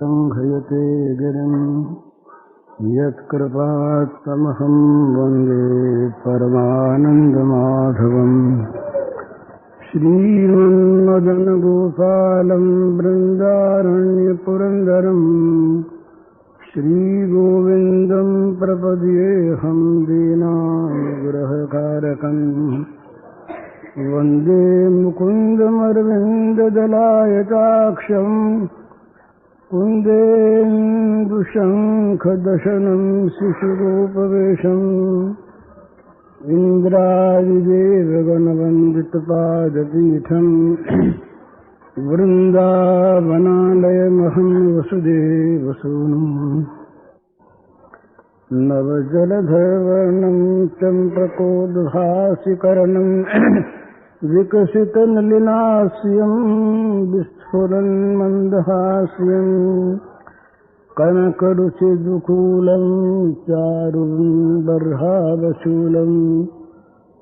संघयते गिरिम् यत्कृपात्तमहं वन्दे परमानन्दमाधवम्। श्रीमन्मदनगोपालं बृन्दारण्यपुरन्दरम् श्रीगोविन्दं प्रपद्येऽहं दीनानुग्रहकारकम्। वन्दे मुकुन्दमरविन्ददलायताक्षम् कुन्देन्दुशङ्खदशनं शिशुरूपवेशम्। इन्द्रादिदेवगणवन्दितपादपीठम् वृन्दावनालयमहं वसुदेवसूनुम्। नवजलधरवर्णं चम्प्रकोद्भासिकरणम् विकसितनलिनास्यं विस्फुरन्मन्दहास्यं। कनकरुचिदुकूलं चारुबर्हावशूलं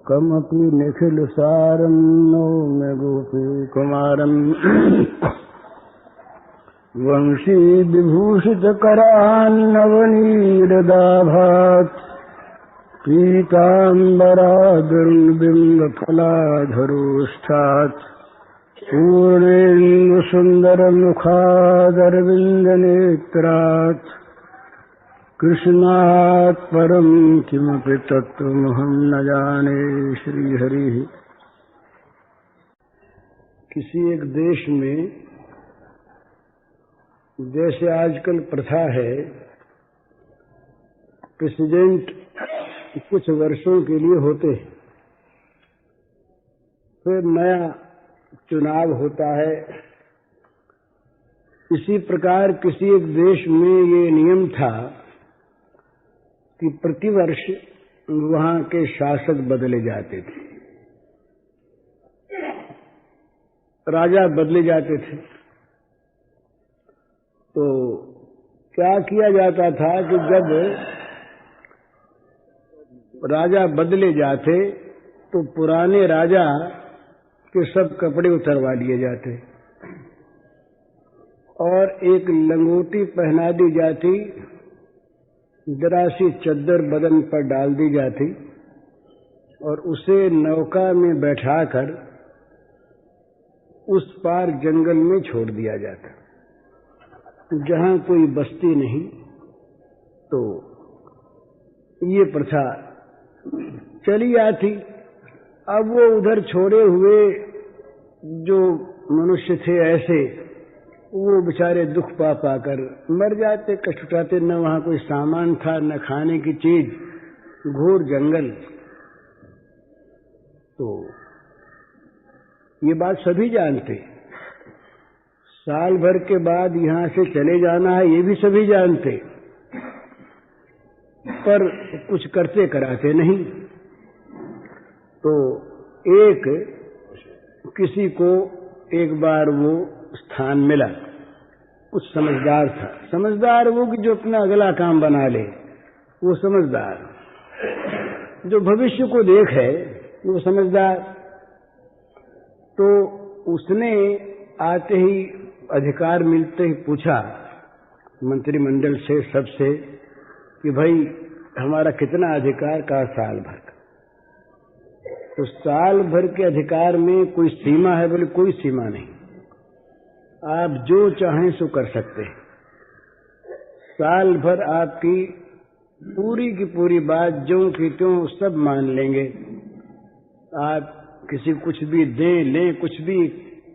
कमपि निखिलसारं नौमि गोपीकुमारम्। वंशीविभूषितकरान्नवनीरदाभात् पीताम्बरादुर्बिम्बफलाधरोष्ठात् पूर्णेन्दुसुन्दरमुखादरविन्दनेत्रात् कृष्णात् परं किमपि तत्त्वमहं न जाने। श्रीहरिः। किसी एक देश में जैसे आजकल प्रथा है, प्रेसिडेंट कुछ वर्षों के लिए होते हैं, फिर नया चुनाव होता है। इसी प्रकार किसी एक देश में ये नियम था कि प्रतिवर्ष वहां के शासक बदले जाते थे, राजा बदले जाते थे। तो क्या किया जाता था कि जब राजा बदले जाते तो पुराने राजा के सब कपड़े उतरवा लिए जाते और एक लंगोटी पहना दी जाती, जरा सी चद्दर बदन पर डाल दी जाती और उसे नौका में बैठाकर उस पार जंगल में छोड़ दिया जाता, जहां कोई बस्ती नहीं। तो ये प्रथा चली आती। अब वो उधर छोड़े हुए जो मनुष्य थे ऐसे, वो बेचारे दुख पा पाकर मर जाते, कष्ट उठाते। न वहां कोई सामान था, न खाने की चीज, घोर जंगल। तो ये बात सभी जानते। साल भर के बाद यहां से चले जाना है, ये भी सभी जानते, पर कुछ करते कराते नहीं। तो एक किसी को एक बार वो स्थान मिला, कुछ समझदार था। समझदार वो कि जो अपना अगला काम बना ले, वो समझदार। जो भविष्य को देख है वो समझदार। तो उसने आते ही अधिकार मिलते ही पूछा मंत्रिमंडल से, सबसे, कि भाई हमारा कितना अधिकार? का साल भर का। तो साल भर के अधिकार में कोई सीमा है? बोले कोई सीमा नहीं, आप जो चाहें सो कर सकते हैं। साल भर आपकी पूरी की पूरी बात जो की त्यों सब मान लेंगे। आप किसी कुछ भी दें लें, कुछ भी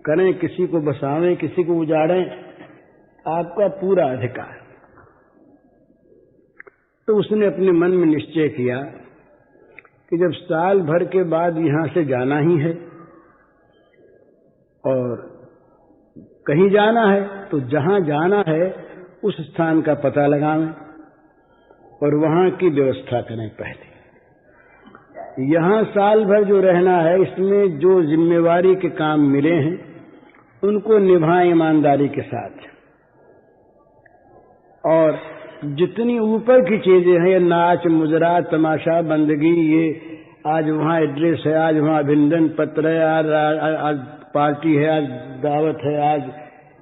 करें, किसी को बसावें, किसी को उजाड़ें, आपका पूरा अधिकार। तो उसने अपने मन में निश्चय किया कि जब साल भर के बाद यहां से जाना ही है और कहीं जाना है, तो जहां जाना है उस स्थान का पता लगावें और वहां की व्यवस्था करें। पहले यहां साल भर जो रहना है, इसमें जो जिम्मेवारी के काम मिले हैं उनको निभाएं ईमानदारी के साथ। और जितनी ऊपर की चीजें हैं, ये नाच मुजरा तमाशा बंदगी, ये आज वहाँ एड्रेस है, आज वहाँ अभिनंदन पत्र है, आज पार्टी है, आज दावत है, आज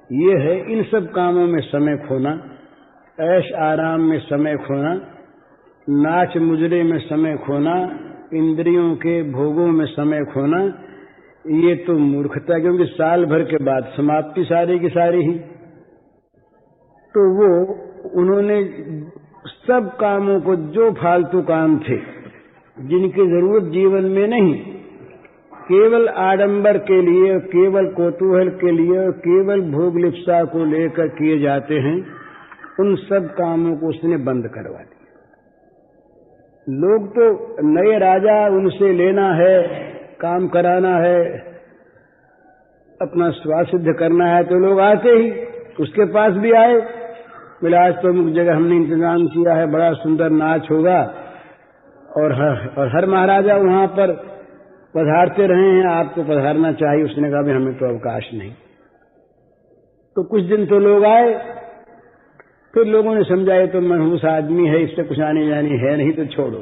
ये है इन सब कामों में समय खोना, ऐश आराम में समय खोना, नाच मुजरे में समय खोना, इंद्रियों के भोगों में समय खोना, ये तो मूर्खता, क्योंकि साल भर के बाद समाप्ति सारी की सारी ही। तो वो उन्होंने सब कामों को, जो फालतू काम थे जिनकी जरूरत जीवन में नहीं, केवल आडंबर के लिए, केवल कौतूहल के लिए, केवल भोग लिप्सा को लेकर किए जाते हैं, उन सब कामों को उसने बंद करवा दिया। लोग तो नए राजा, उनसे लेना है, काम कराना है, अपना स्वार्थ सिद्ध करना है, तो लोग आते ही उसके पास भी आए, बोले आज तो अमुक जगह हमने इंतजाम किया है, बड़ा सुंदर नाच होगा, और हर महाराजा वहां पर पधारते रहे हैं, आपको पधारना चाहिए। उसने कहा भी हमें तो अवकाश नहीं। तो कुछ दिन तो लोग आए, फिर लोगों ने समझा ये तो मनहूस आदमी है, इससे कुछ आने जानी है नहीं, तो छोड़ो।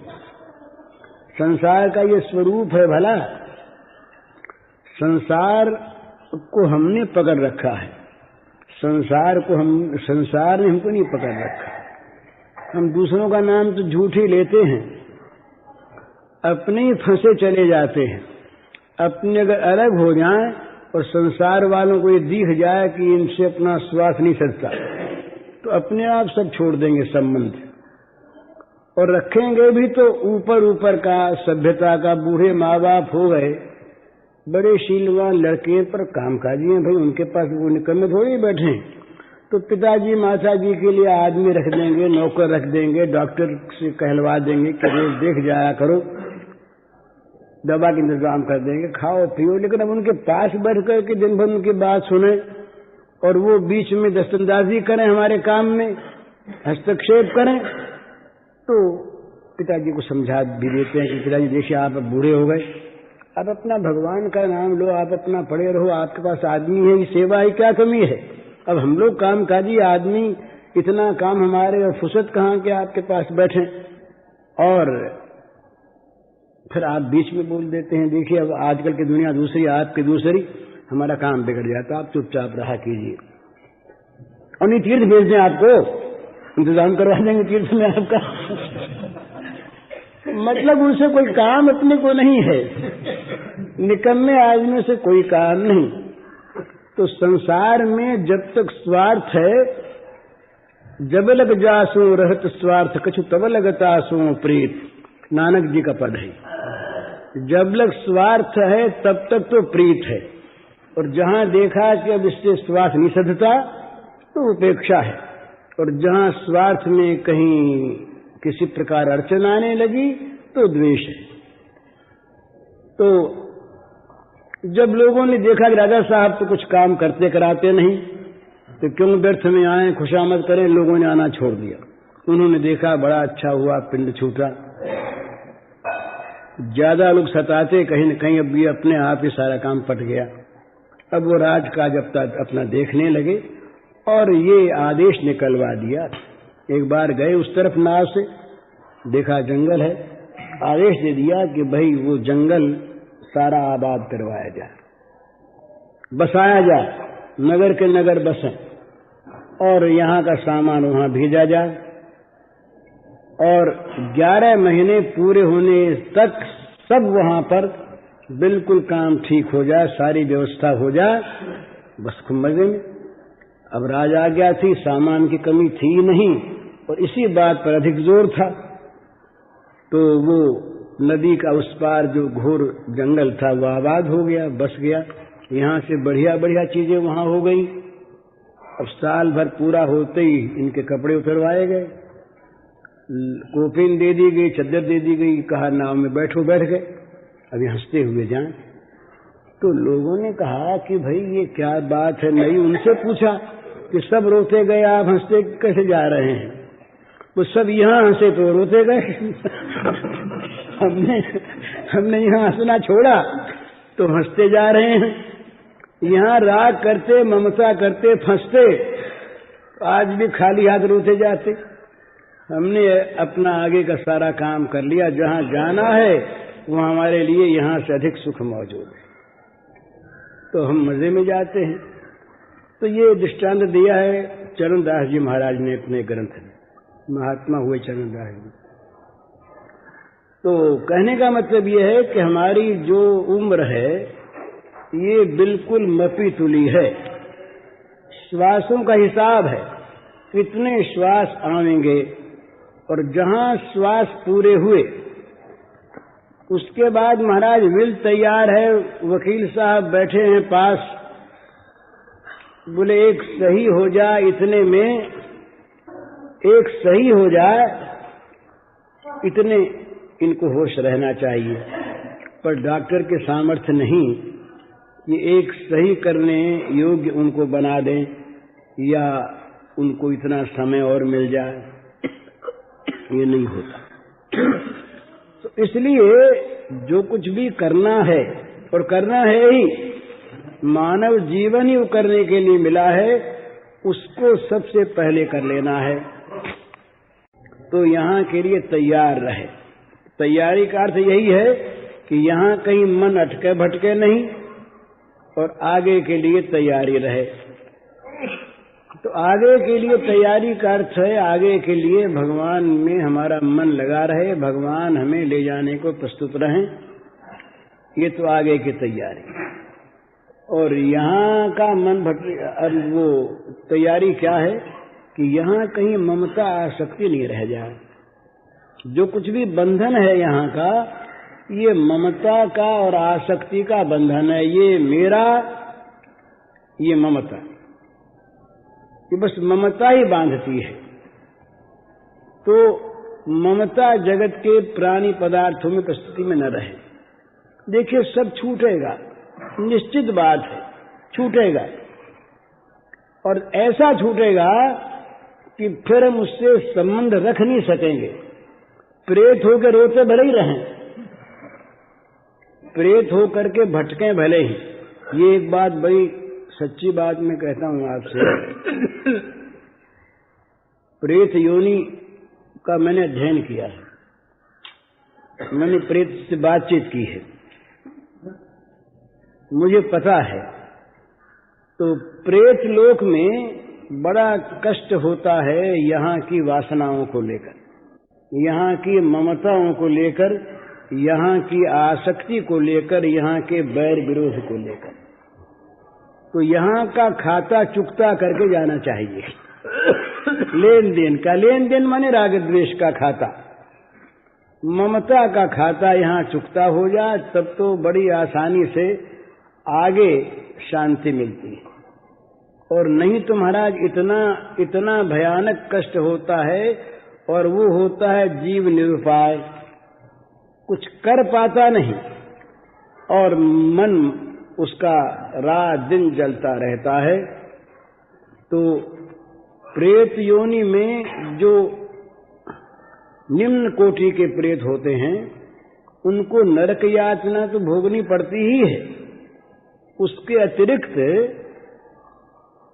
संसार का ये स्वरूप है भला, संसार को हमने पकड़ रखा है, संसार ने हमको नहीं पकड़ रखा। हम दूसरों का नाम तो झूठ ही लेते हैं, अपने ही फंसे चले जाते हैं। अपने अगर अलग हो जाएं और संसार वालों को ये दिख जाए कि इनसे अपना स्वार्थ नहीं सधता, तो अपने आप सब छोड़ देंगे संबंध, और रखेंगे भी तो ऊपर ऊपर का, सभ्यता का। बूढ़े माँ बाप हो गए, बड़े शीलवान लड़के पर कामकाजी हैं भाई, उनके पास वो निकम्मे थोड़ी बैठे हैं, तो पिताजी माताजी के लिए आदमी रख देंगे, नौकर रख देंगे, डॉक्टर से कहलवा देंगे कि रोज देख जाया करो, दवा का इंतजाम कर देंगे, खाओ पियो। लेकिन अब उनके पास बैठ करके दिन भर उनकी बात सुने और वो बीच में दस्तंदाजी करें, हमारे काम में हस्तक्षेप करें, तो पिताजी को समझा भी देते हैं कि पिताजी देखिए आप अब बूढ़े हो गए, अब अपना भगवान का नाम लो, आप अपना पड़े रहो, आपके पास आदमी है, सेवा ही क्या कमी है। अब हम लोग कामकाजी आदमी, इतना काम हमारे, और फुर्सत कहाँ के आपके पास बैठे। और फिर आप बीच में बोल देते हैं देखिए अब आजकल की दुनिया दूसरी, आपकी दूसरी, हमारा काम बिगड़ जाता, आप चुपचाप रहा कीजिए। और नहीं तीर्थ भेज दें, आपको इंतजाम करवा देंगे तीर्थ में आपका। मतलब उनसे कोई काम अपने को नहीं है, निकम्मे आदमी से कोई काम नहीं। तो संसार में जब तक स्वार्थ है, जब लग जासो रहत स्वार्थ कछु तब लगता सो प्रीत, नानक जी का पद है। जब लग स्वार्थ है तब तक तो प्रीत है, और जहां देखा कि अब इससे स्वार्थ नहीं सधता तो उपेक्षा है, और जहां स्वार्थ में कहीं किसी प्रकार अड़चन आने लगी तो द्वेष है। तो जब लोगों ने देखा कि राजा साहब तो कुछ काम करते कराते नहीं, तो क्यों व्यर्थ में आए, खुशामद करें, लोगों ने आना छोड़ दिया। उन्होंने देखा बड़ा अच्छा हुआ, पिंड छूटा। ज्यादा लोग सताते कहीं न कहीं, अब ये अपने आप ही सारा काम पट गया। अब वो राजकाज अपना देखने लगे और ये आदेश निकलवा दिया। एक बार गए उस तरफ नाव से, देखा जंगल है, आदेश दे दिया कि भाई वो जंगल सारा आबाद करवाया जाए, बसाया जाए, नगर के नगर बसें, और यहाँ का सामान वहाँ भेजा जाए, और 11 महीने पूरे होने तक सब वहाँ पर बिल्कुल काम ठीक हो जाए, सारी व्यवस्था हो जाए, बस खूब मजे में। अब राज आ गया थी, सामान की कमी थी नहीं, और इसी बात पर अधिक जोर था। तो वो नदी का उस पार जो घोर जंगल था वो आबाद हो गया, बस गया। यहाँ से बढ़िया बढ़िया चीजें वहाँ हो गई। अब साल भर पूरा होते ही इनके कपड़े उतरवाए गए, कोपिन दे दी गई, चद्दर दे दी गई, कहा नाव में बैठो, बैठ गए। अभी हंसते हुए जाएं। तो लोगों ने कहा कि भाई ये क्या बात है, नहीं, उनसे पूछा कि सब रोते गए, आप हंसते कैसे जा रहे हैं? वो सब यहाँ हंसे तो रोते गए। हमने यहाँ हंसना छोड़ा तो हंसते जा रहे हैं। यहाँ राग करते, ममता करते, फंसते, आज भी खाली हाथ रोते जाते। हमने अपना आगे का सारा काम कर लिया, जहाँ जाना है वो हमारे लिए यहाँ से अधिक सुख मौजूद है, तो हम मजे में जाते हैं। तो ये दृष्टांत दिया है चरणदास जी महाराज ने अपने ग्रंथ में, महात्मा हुए चरणदास जी। तो कहने का मतलब ये है कि हमारी जो उम्र है ये बिल्कुल मपी तुली है, श्वासों का हिसाब है, कितने श्वास आवेंगे, और जहां श्वास पूरे हुए उसके बाद महाराज विल तैयार है, वकील साहब बैठे हैं पास, बोले एक सही हो जाए, इतने में एक सही हो जाए, इतने इनको होश रहना चाहिए। पर डॉक्टर के सामर्थ्य नहीं कि एक सही करने योग्य उनको बना दें या उनको इतना समय और मिल जाए, ये नहीं होता। तो इसलिए जो कुछ भी करना है, और करना है ही, मानव जीवन ही करने के लिए मिला है, उसको सबसे पहले कर लेना है। तो यहाँ के लिए तैयार रहे। तैयारी का अर्थ यही है कि यहाँ कहीं मन अटके भटके नहीं, और आगे के लिए तैयारी रहे। तो आगे के लिए तैयारी का अर्थ है आगे के लिए भगवान में हमारा मन लगा रहे, भगवान हमें ले जाने को प्रस्तुत रहें, ये तो आगे की तैयारी। और यहाँ का मन अब वो तैयारी क्या है कि यहाँ कहीं ममता आसक्ति नहीं रह जाए। जो कुछ भी बंधन है यहाँ का, ये ममता का और आसक्ति का बंधन है। ये मेरा, ये ममता, ये बस ममता ही बांधती है। तो ममता जगत के प्राणी पदार्थों में प्रस्तुति में न रहे। देखिए सब छूटेगा, निश्चित बात है, छूटेगा, और ऐसा छूटेगा कि फिर हम उससे संबंध रख नहीं सकेंगे। प्रेत होकर रोते भले ही रहें, प्रेत होकर के भटकें भले ही। ये एक बात बड़ी सच्ची बात मैं कहता हूं आपसे। प्रेत योनि का मैंने अध्ययन किया है, मैंने प्रेत से बातचीत की है, मुझे पता है। तो प्रेत लोक में बड़ा कष्ट होता है यहाँ की वासनाओं को लेकर, यहाँ की ममताओं को लेकर, यहाँ की आसक्ति को लेकर, यहाँ के बैर विरोध को लेकर। तो यहाँ का खाता चुकता करके जाना चाहिए। लेन देन का, लेन देन माने राग द्वेष का खाता, ममता का खाता यहाँ चुकता हो जाए, तब तो बड़ी आसानी से आगे शांति मिलती है। और नहीं तो महाराज इतना भयानक कष्ट होता है, और वो होता है जीव निरुपाय, कुछ कर पाता नहीं, और मन उसका रात दिन जलता रहता है। तो प्रेत योनि में जो निम्न कोटि के प्रेत होते हैं, उनको नरक यातना तो भोगनी पड़ती ही है। उसके अतिरिक्त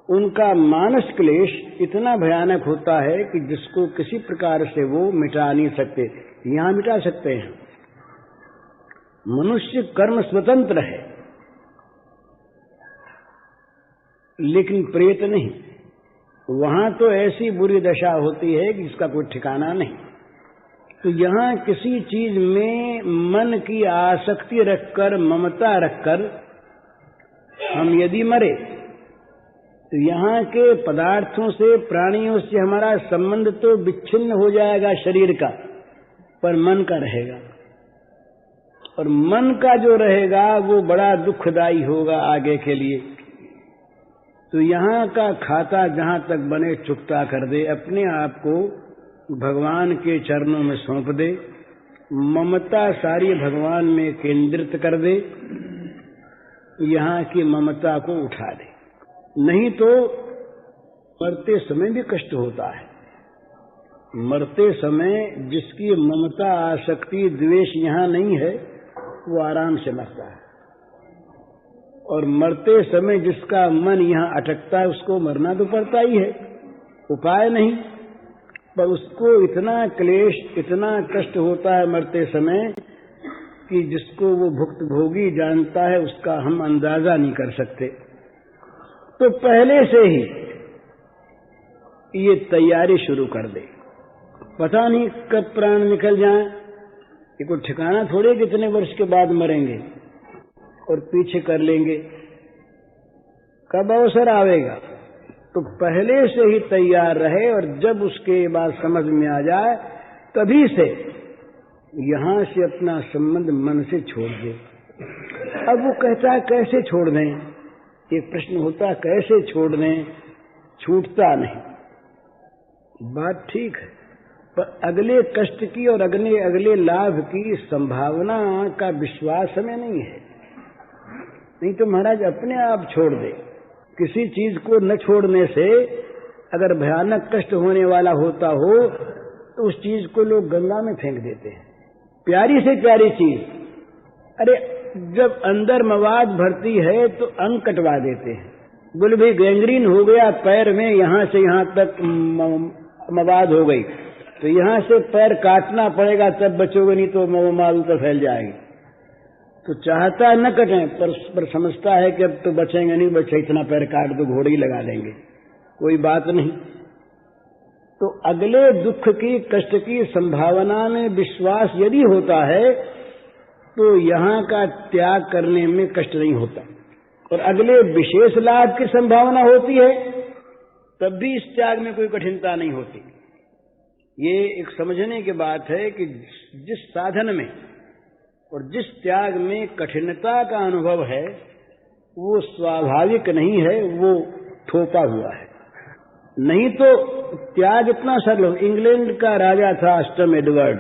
उनका मानस क्लेश इतना भयानक होता है कि जिसको किसी प्रकार से वो मिटा नहीं सकते। यहाँ मिटा सकते हैं, मनुष्य कर्म स्वतंत्र है, लेकिन प्रेत नहीं। वहां तो ऐसी बुरी दशा होती है कि जिसका कोई ठिकाना नहीं। तो यहाँ किसी चीज में मन की आसक्ति रखकर, ममता रखकर हम यदि मरे, तो यहाँ के पदार्थों से, प्राणियों से हमारा संबंध तो विच्छिन्न हो जाएगा शरीर का, पर मन का रहेगा। और मन का जो रहेगा वो बड़ा दुखदायी होगा आगे के लिए। तो यहाँ का खाता जहाँ तक बने चुकता कर दे, अपने आप को भगवान के चरणों में सौंप दे, ममता सारी भगवान में केंद्रित कर दे, यहाँ की ममता को उठा दे। नहीं तो मरते समय भी कष्ट होता है। मरते समय जिसकी ममता, आसक्ति, द्वेष यहाँ नहीं है, वो आराम से मरता है। और मरते समय जिसका मन यहाँ अटकता है, उसको मरना तो पड़ता ही है, उपाय नहीं। पर उसको इतना क्लेश, इतना कष्ट होता है मरते समय कि जिसको वो भुक्तभोगी जानता है, उसका हम अंदाजा नहीं कर सकते। तो पहले से ही ये तैयारी शुरू कर दे। पता नहीं कब प्राण निकल जाए, ये कोई ठिकाना थोड़े कितने वर्ष के बाद मरेंगे और पीछे कर लेंगे, कब अवसर आवेगा। तो पहले से ही तैयार रहे और जब उसके बाद समझ में आ जाए तभी से यहां से अपना संबंध मन से छोड़ दे। अब वो कहता है कैसे छोड़ दें, एक प्रश्न होता है कैसे छोड़ दें, छूटता नहीं। बात ठीक है, पर अगले कष्ट की और अगले लाभ की संभावना का विश्वास हमें नहीं है। नहीं तो महाराज अपने आप छोड़ दे। किसी चीज को न छोड़ने से अगर भयानक कष्ट होने वाला होता हो तो उस चीज को लोग गंगा में फेंक देते हैं। प्यारी से प्यारी चीज, अरे जब अंदर मवाद भरती है तो अंग कटवा देते हैं। बोले भाई गैंग्रीन हो गया पैर में, यहां से यहां तक मवाद हो गई, तो यहां से पैर काटना पड़ेगा तब बचोगे, नहीं तो मवाद तो फैल जाएगी। तो चाहता है न कटें, पर समझता है कि अब तो बचेंगे नहीं, बचे इतना पैर काट दो घोड़े ही लगा देंगे, कोई बात नहीं। तो अगले दुख की कष्ट की संभावना में विश्वास यदि होता है तो यहां का त्याग करने में कष्ट नहीं होता, और अगले विशेष लाभ की संभावना होती है तब भी इस त्याग में कोई कठिनता नहीं होती। ये एक समझने की बात है कि जिस साधन में और जिस त्याग में कठिनता का अनुभव है वो स्वाभाविक नहीं है, वो थोपा हुआ है। नहीं तो त्याग इतना सरल हो। इंग्लैंड का राजा था अष्टम एडवर्ड,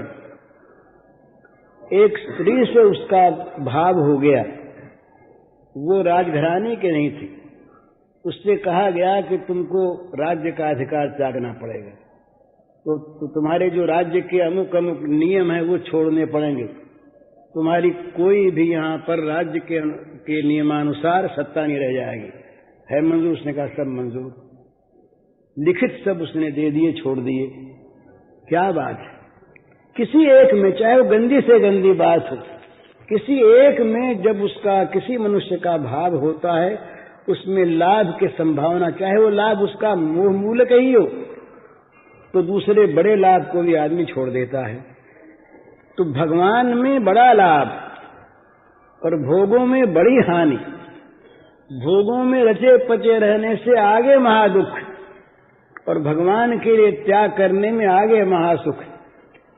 एक स्त्री से उसका भाव हो गया, वो राजघराने के नहीं थी। उससे कहा गया कि तुमको राज्य का अधिकार त्यागना पड़ेगा, तो तुम्हारे जो राज्य के अमुक अमुक नियम है वो छोड़ने पड़ेंगे, तुम्हारी कोई भी यहाँ पर राज्य के नियमानुसार सत्ता नहीं रह जाएगी। है मंजूर? उसने कहा सब मंजूर। लिखित सब उसने दे दिए, छोड़ दिए। क्या बात है। किसी एक में, चाहे वो गंदी से गंदी बात हो, किसी एक में जब उसका किसी मनुष्य का भाव होता है उसमें लाभ की संभावना, चाहे वो लाभ उसका मोह मूलक ही हो, तो दूसरे बड़े लाभ को भी आदमी छोड़ देता है। तो भगवान में बड़ा लाभ और भोगों में बड़ी हानि, भोगों में रचे पचे रहने से आगे महादुख और भगवान के लिए त्याग करने में आगे महासुख।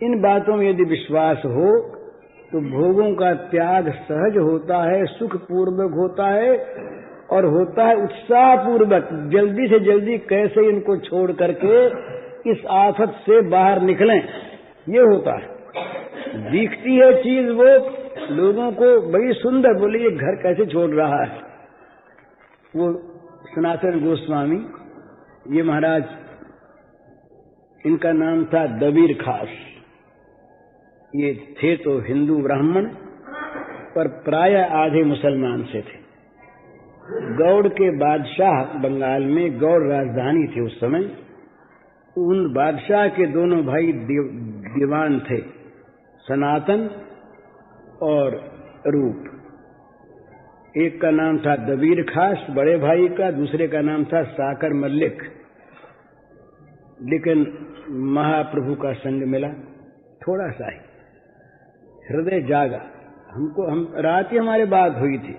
इन बातों में यदि विश्वास हो तो भोगों का त्याग सहज होता है, सुख पूर्वक होता है और होता है उत्साह पूर्वक। जल्दी से जल्दी कैसे इनको छोड़ करके इस आफत से बाहर निकलें, ये होता है। दिखती है चीज वो लोगों को बड़ी सुंदर, बोले ये घर कैसे छोड़ रहा है। वो सनातन गोस्वामी, ये महाराज, इनका नाम था दबीर खास। ये थे तो हिंदू ब्राह्मण, पर प्राय आधे मुसलमान से थे। गौड़ के बादशाह, बंगाल में गौड़ राजधानी थी उस समय, उन बादशाह के दोनों भाई दीवान थे, सनातन और रूप। एक का नाम था दबीर खास बड़े भाई का, दूसरे का नाम था साकर मल्लिक। लेकिन महाप्रभु का संग मिला, थोड़ा सा ही हृदय जागा। हम रात ही हमारे बात हुई थी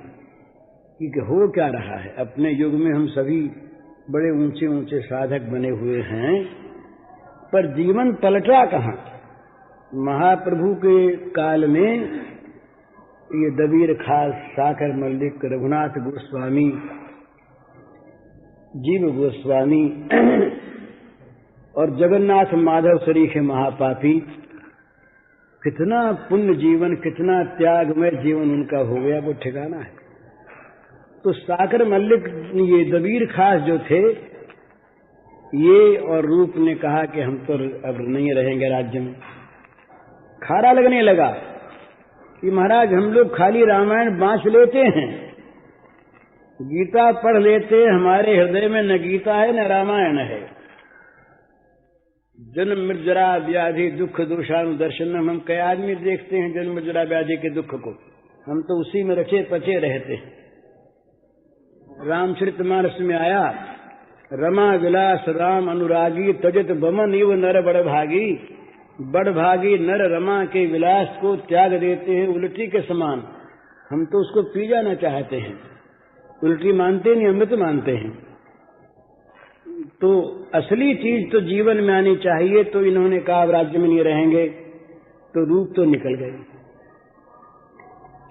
कि हो क्या रहा है। अपने युग में हम सभी बड़े ऊंचे ऊंचे साधक बने हुए हैं, पर जीवन पलटा कहाँ। महाप्रभु के काल में ये दबीर खास, साकर मल्लिक, रघुनाथ गोस्वामी, जीव गोस्वामी और जगन्नाथ माधव सरीखे महापापी, कितना पुण्य जीवन, कितना त्यागमय जीवन उनका हो गया, वो ठिकाना है। तो साकर मल्लिक, ये दबीर खास जो थे, ये और रूप ने कहा कि हम तो अब नहीं रहेंगे राज्य में। खारा लगने लगा कि महाराज हम लोग खाली रामायण बांच लेते हैं, गीता पढ़ लेते हैं, हमारे हृदय में न गीता है न रामायण है। जन्म मृत्यु व्याधि दुख दोषानुदर्शनम, हम कई आदमी देखते हैं जन्म मृत्यु व्याधि के दुख को, हम तो उसी में रचे पचे रहते हैं। रामचरितमानस में आया, रमा विलास राम अनुरागी तजत बमन इव नर बड़भागी। बड़भागी नर रमा के विलास को त्याग देते हैं उल्टी के समान। हम तो उसको पी जाना चाहते हैं, उल्टी मानते नहीं, अमृत मानते हैं। तो असली चीज तो जीवन में आनी चाहिए। तो इन्होंने कहा राज्य में नहीं रहेंगे, तो रूप तो निकल गए।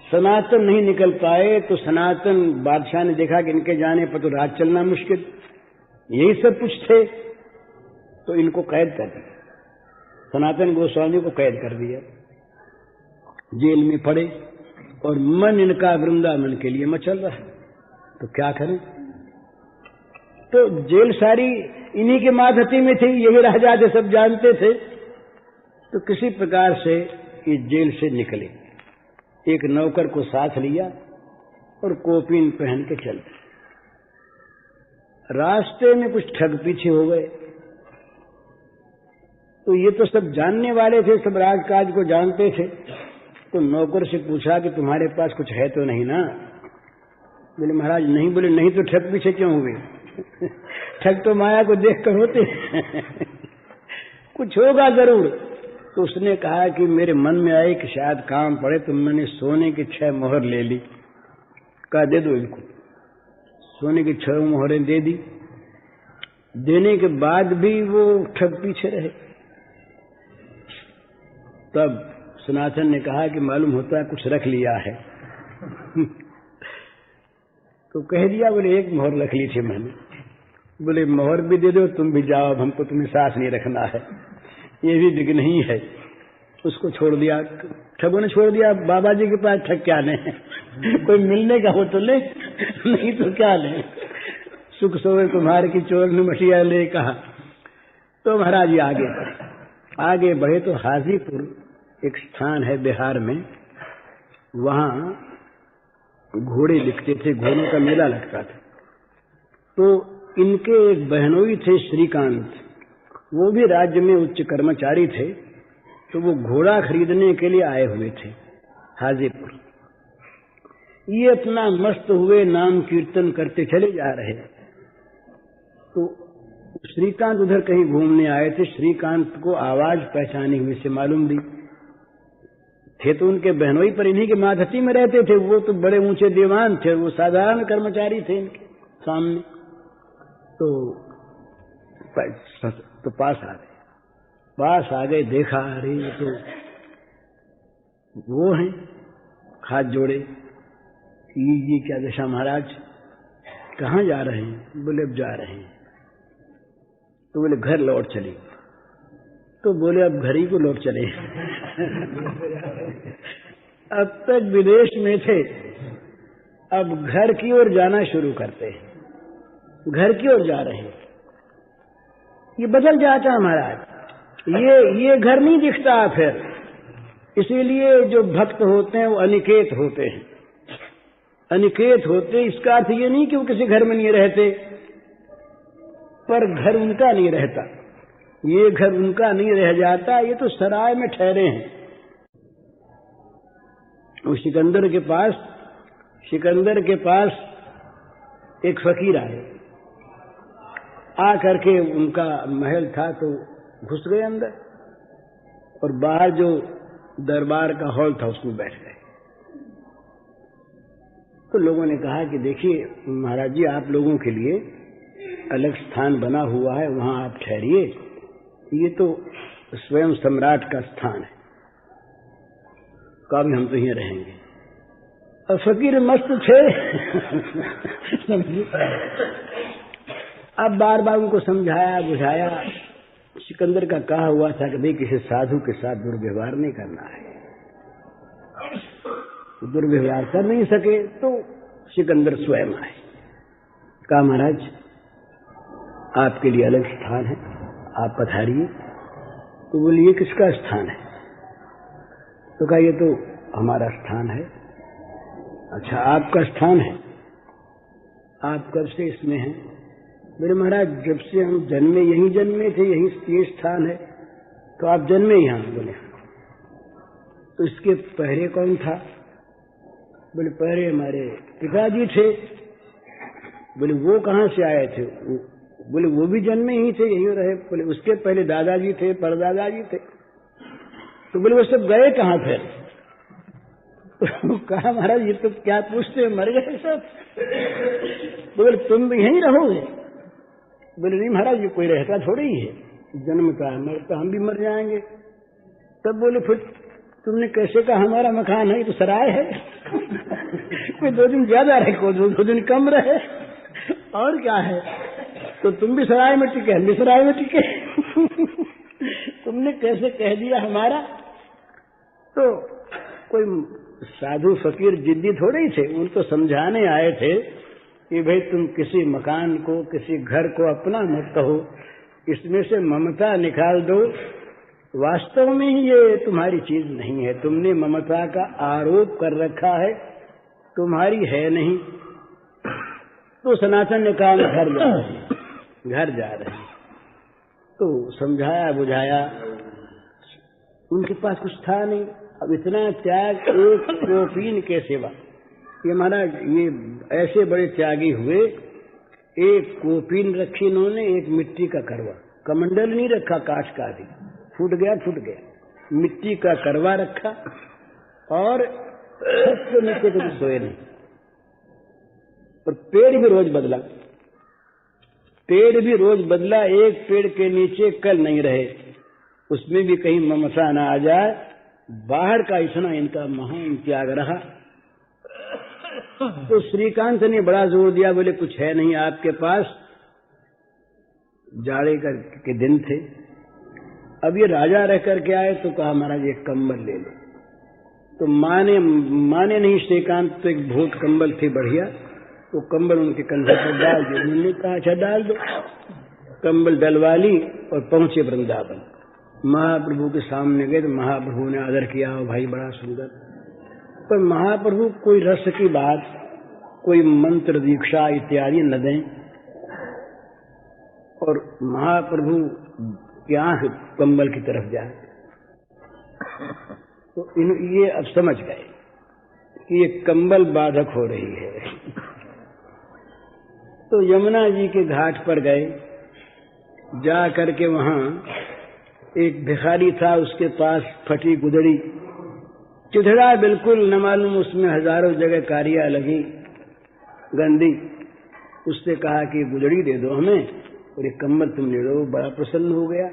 सनातन नहीं निकल पाए तो सनातन बादशाह ने देखा कि इनके जाने पर तो राज चलना मुश्किल, यही सब कुछ थे, तो इनको कैद कर दिया। सनातन गोस्वामी को कैद कर दिया, जेल में पड़े और मन इनका वृंदावन के लिए मचल रहा है। तो क्या करें? तो जेल सारी इन्हीं के माधती में थी, यही राजा थे, सब जानते थे। तो किसी प्रकार से इस जेल से निकले, एक नौकर को साथ लिया और कोपीन पहन के चल दिए। रास्ते में कुछ ठग पीछे हो गए। तो ये तो सब जानने वाले थे, सब राजकाज को जानते थे। तो नौकर से पूछा कि तुम्हारे पास कुछ है तो नहीं ना? बोले महाराज नहीं। बोले नहीं तो ठग पीछे क्यों हुए? ठग तो माया को देखकर होते कुछ होगा जरूर। तो उसने कहा कि मेरे मन में आए कि शायद काम पड़े, तो मैंने सोने की 6 मोहर ले ली। कहा दे दो इनको। सोने की 6 मोहरें दे दी। देने के बाद भी वो ठग पीछे रहे। तब सनातन ने कहा कि मालूम होता है कुछ रख लिया है। तो कह दिया, बोले 1 मोहर रख ली थी मैंने। बोले मोहर भी दे दो, तुम भी जाओ, हमको तुम्हें साथ नहीं रखना है, ये भी विघ्न ही है। उसको छोड़ दिया, ठगों ने छोड़ दिया। बाबा जी के पास ठग क्या ले? कोई मिलने का हो तो ले, नहीं तो क्या ले। सुख सोए कुम्हार की चोर ने मटिया ले कहा। तो महाराज जी आगे बढ़े तो हाजीपुर एक स्थान है बिहार में, वहां घोड़े बिकते थे, घोड़ों का मेला लगता था। तो इनके एक बहनोई थे श्रीकांत, वो भी राज्य में उच्च कर्मचारी थे। तो वो घोड़ा खरीदने के लिए आए हुए थे हाजीपुर। ये अपना मस्त हुए नाम कीर्तन करते चले जा रहे। तो श्रीकांत उधर कहीं घूमने आए थे। श्रीकांत को आवाज पहचानी हुई से मालूम दी। थे तो उनके बहनोई पर इन्हीं के माधती में रहते थे। वो तो बड़े ऊंचे दीवान थे, वो साधारण कर्मचारी थे इनके सामने। तो पास आ गए, देखा अरे तो वो हैं, हाथ जोड़े। ये क्या दशा महाराज, कहाँ जा रहे हैं? बोले अब जा रहे हैं। तो बोले घर लौट चले। तो बोले अब घर ही को लौट चले। अब तक विदेश में थे, अब घर की ओर जाना शुरू करते हैं, घर की ओर जा रहे हैं। ये बदल जाता महाराज, ये घर नहीं दिखता फिर। इसीलिए जो भक्त होते हैं वो अनिकेत होते हैं। अनिकेत होते इसका अर्थ ये नहीं कि वो किसी घर में नहीं रहते, पर घर उनका नहीं रहता। ये घर उनका नहीं रह जाता, ये तो सराय में ठहरे हैं। वो सिकंदर के पास एक फकीर आए, आ करके उनका महल था तो घुस गए अंदर, और बाहर जो दरबार का हॉल था उसमें बैठ गए। तो लोगों ने कहा कि देखिए महाराज जी, आप लोगों के लिए अलग स्थान बना हुआ है, वहां आप ठहरिए, ये तो स्वयं सम्राट का स्थान है, कभी हम तो यहीं रहेंगे। और फकीर मस्त थे। अब बार बार उनको समझाया बुझाया। सिकंदर का कहा हुआ था कि भाई किसी साधु के साथ दुर्व्यवहार नहीं करना है। दुर्व्यवहार कर नहीं सके तो सिकंदर स्वयं आए, कहा महाराज आपके लिए अलग स्थान है, आप पधारिए। तो बोलिए किसका स्थान है? तो कहा ये तो हमारा स्थान है। अच्छा आपका स्थान है, आप कब से इसमें हैं? बोले महाराज जब से हम जन्मे यहीं जन्मे थे, यही ये स्थान है। तो आप जन्मे यहाँ? बोले तो इसके पहले कौन था? बोले पहले हमारे पिताजी थे। बोले वो कहाँ से आए थे? बोले वो भी जन्मे ही थे, यही रहे। बोले उसके पहले दादाजी थे, परदादाजी थे। तो बोले वो सब गए कहाँ थे? कहा महाराज ये तो क्या पूछते, मर गए सब। बोले तुम भी यहीं रहोगे? बोले नहीं महाराज, ये कोई रहता थोड़ी ही है, जन्मता है, मरता, हम भी मर जाएंगे। तब बोले फिर तुमने कैसे कहा हमारा मकान है, ये तो सराय है। कोई 2 दिन ज्यादा रहे, कोई 2 दिन कम रहे, और क्या है। तो तुम भी सराय में टिके, हम भी सराय में टिके। तुमने कैसे कह दिया हमारा। तो कोई साधु फकीर जिद्दी थोड़े ही थे, उनको समझाने आए थे कि भाई तुम किसी मकान को, किसी घर को अपना मत कहो, इसमें से ममता निकाल दो। वास्तव में ये तुम्हारी चीज नहीं है, तुमने ममता का आरोप कर रखा है, तुम्हारी है नहीं। तो सनातन ने कहा घर जा रहे। तो समझाया बुझाया, उनके पास कुछ था नहीं। अब इतना त्याग एक कोपीन के सिवा, ये महाराज ये ऐसे बड़े त्यागी हुए। एक कोपीन रखी इन्होंने, एक मिट्टी का करवा, कमंडल नहीं रखा काठ का भी, फूट गया, मिट्टी का करवा रखा, और नीचे कभी सोए नहीं। और पेड़ भी रोज बदला, एक पेड़ के नीचे कल नहीं रहे, उसमें भी कहीं ममता न आ जाए। बाहर का इतना इनका महान त्याग रहा। तो श्रीकांत ने बड़ा जोर दिया, बोले कुछ है नहीं आपके पास। जाड़े के दिन थे, अब ये राजा रह करके आए, तो कहा महाराज एक कंबल ले लो। तो माने नहीं श्रीकांत, तो एक भूत कंबल थी बढ़िया, तो कंबल उनके कंधे पर डाल दिया। उन्होंने कहा अच्छा डाल दो। कंबल डलवा ली और पहुंचे वृंदावन। महाप्रभु के सामने गए तो महाप्रभु ने आदर किया, भाई बड़ा सुंदर। पर महाप्रभु कोई रस की बात, कोई मंत्र दीक्षा इत्यादि न दें, और महाप्रभु की आंख कंबल की तरफ जाए। तो ये अब समझ गए कि ये कंबल बाधक हो रही है। तो यमुना जी के घाट पर गए, जा करके वहां एक भिखारी था, उसके पास फटी गुदड़ी, चिथड़ा बिल्कुल न मालूम, उसमें हजारों जगह कारियां लगी गंदी। उससे कहा कि गुदड़ी दे दो हमें और एक कंबल तुम ले लो। बड़ा प्रसन्न हो गया,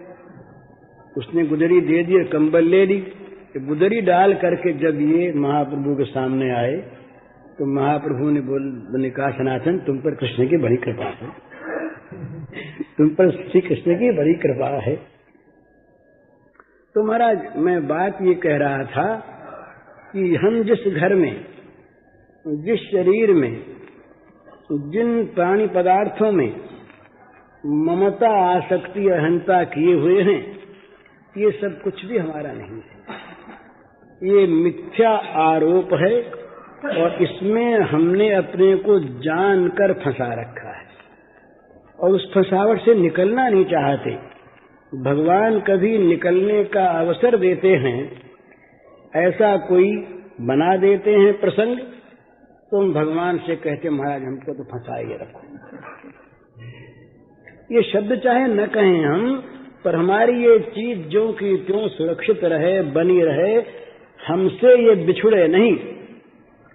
उसने गुदड़ी दे दी, कंबल ले ली। गुदड़ी डाल करके जब ये महाप्रभु के सामने आए तो महाप्रभु ने कहा सनातन तुम पर कृष्ण की बड़ी कृपा है, तुम पर श्री कृष्ण की बड़ी कृपा है। तो महाराज मैं बात ये कह रहा था कि हम जिस घर में, जिस शरीर में, जिन प्राणी पदार्थों में ममता आसक्ति अहंता किए हुए हैं, ये सब कुछ भी हमारा नहीं है। ये मिथ्या आरोप है और इसमें हमने अपने को जानकर फंसा रखा है और उस फंसावट से निकलना नहीं चाहते। भगवान कभी निकलने का अवसर देते हैं, ऐसा कोई बना देते हैं प्रसंग, तो हम भगवान से कहते महाराज हमको तो फंसाए रखो। ये शब्द चाहे न कहें हम, पर हमारी ये चीज जो कि त्यों सुरक्षित रहे, बनी रहे, हमसे ये बिछुड़े नहीं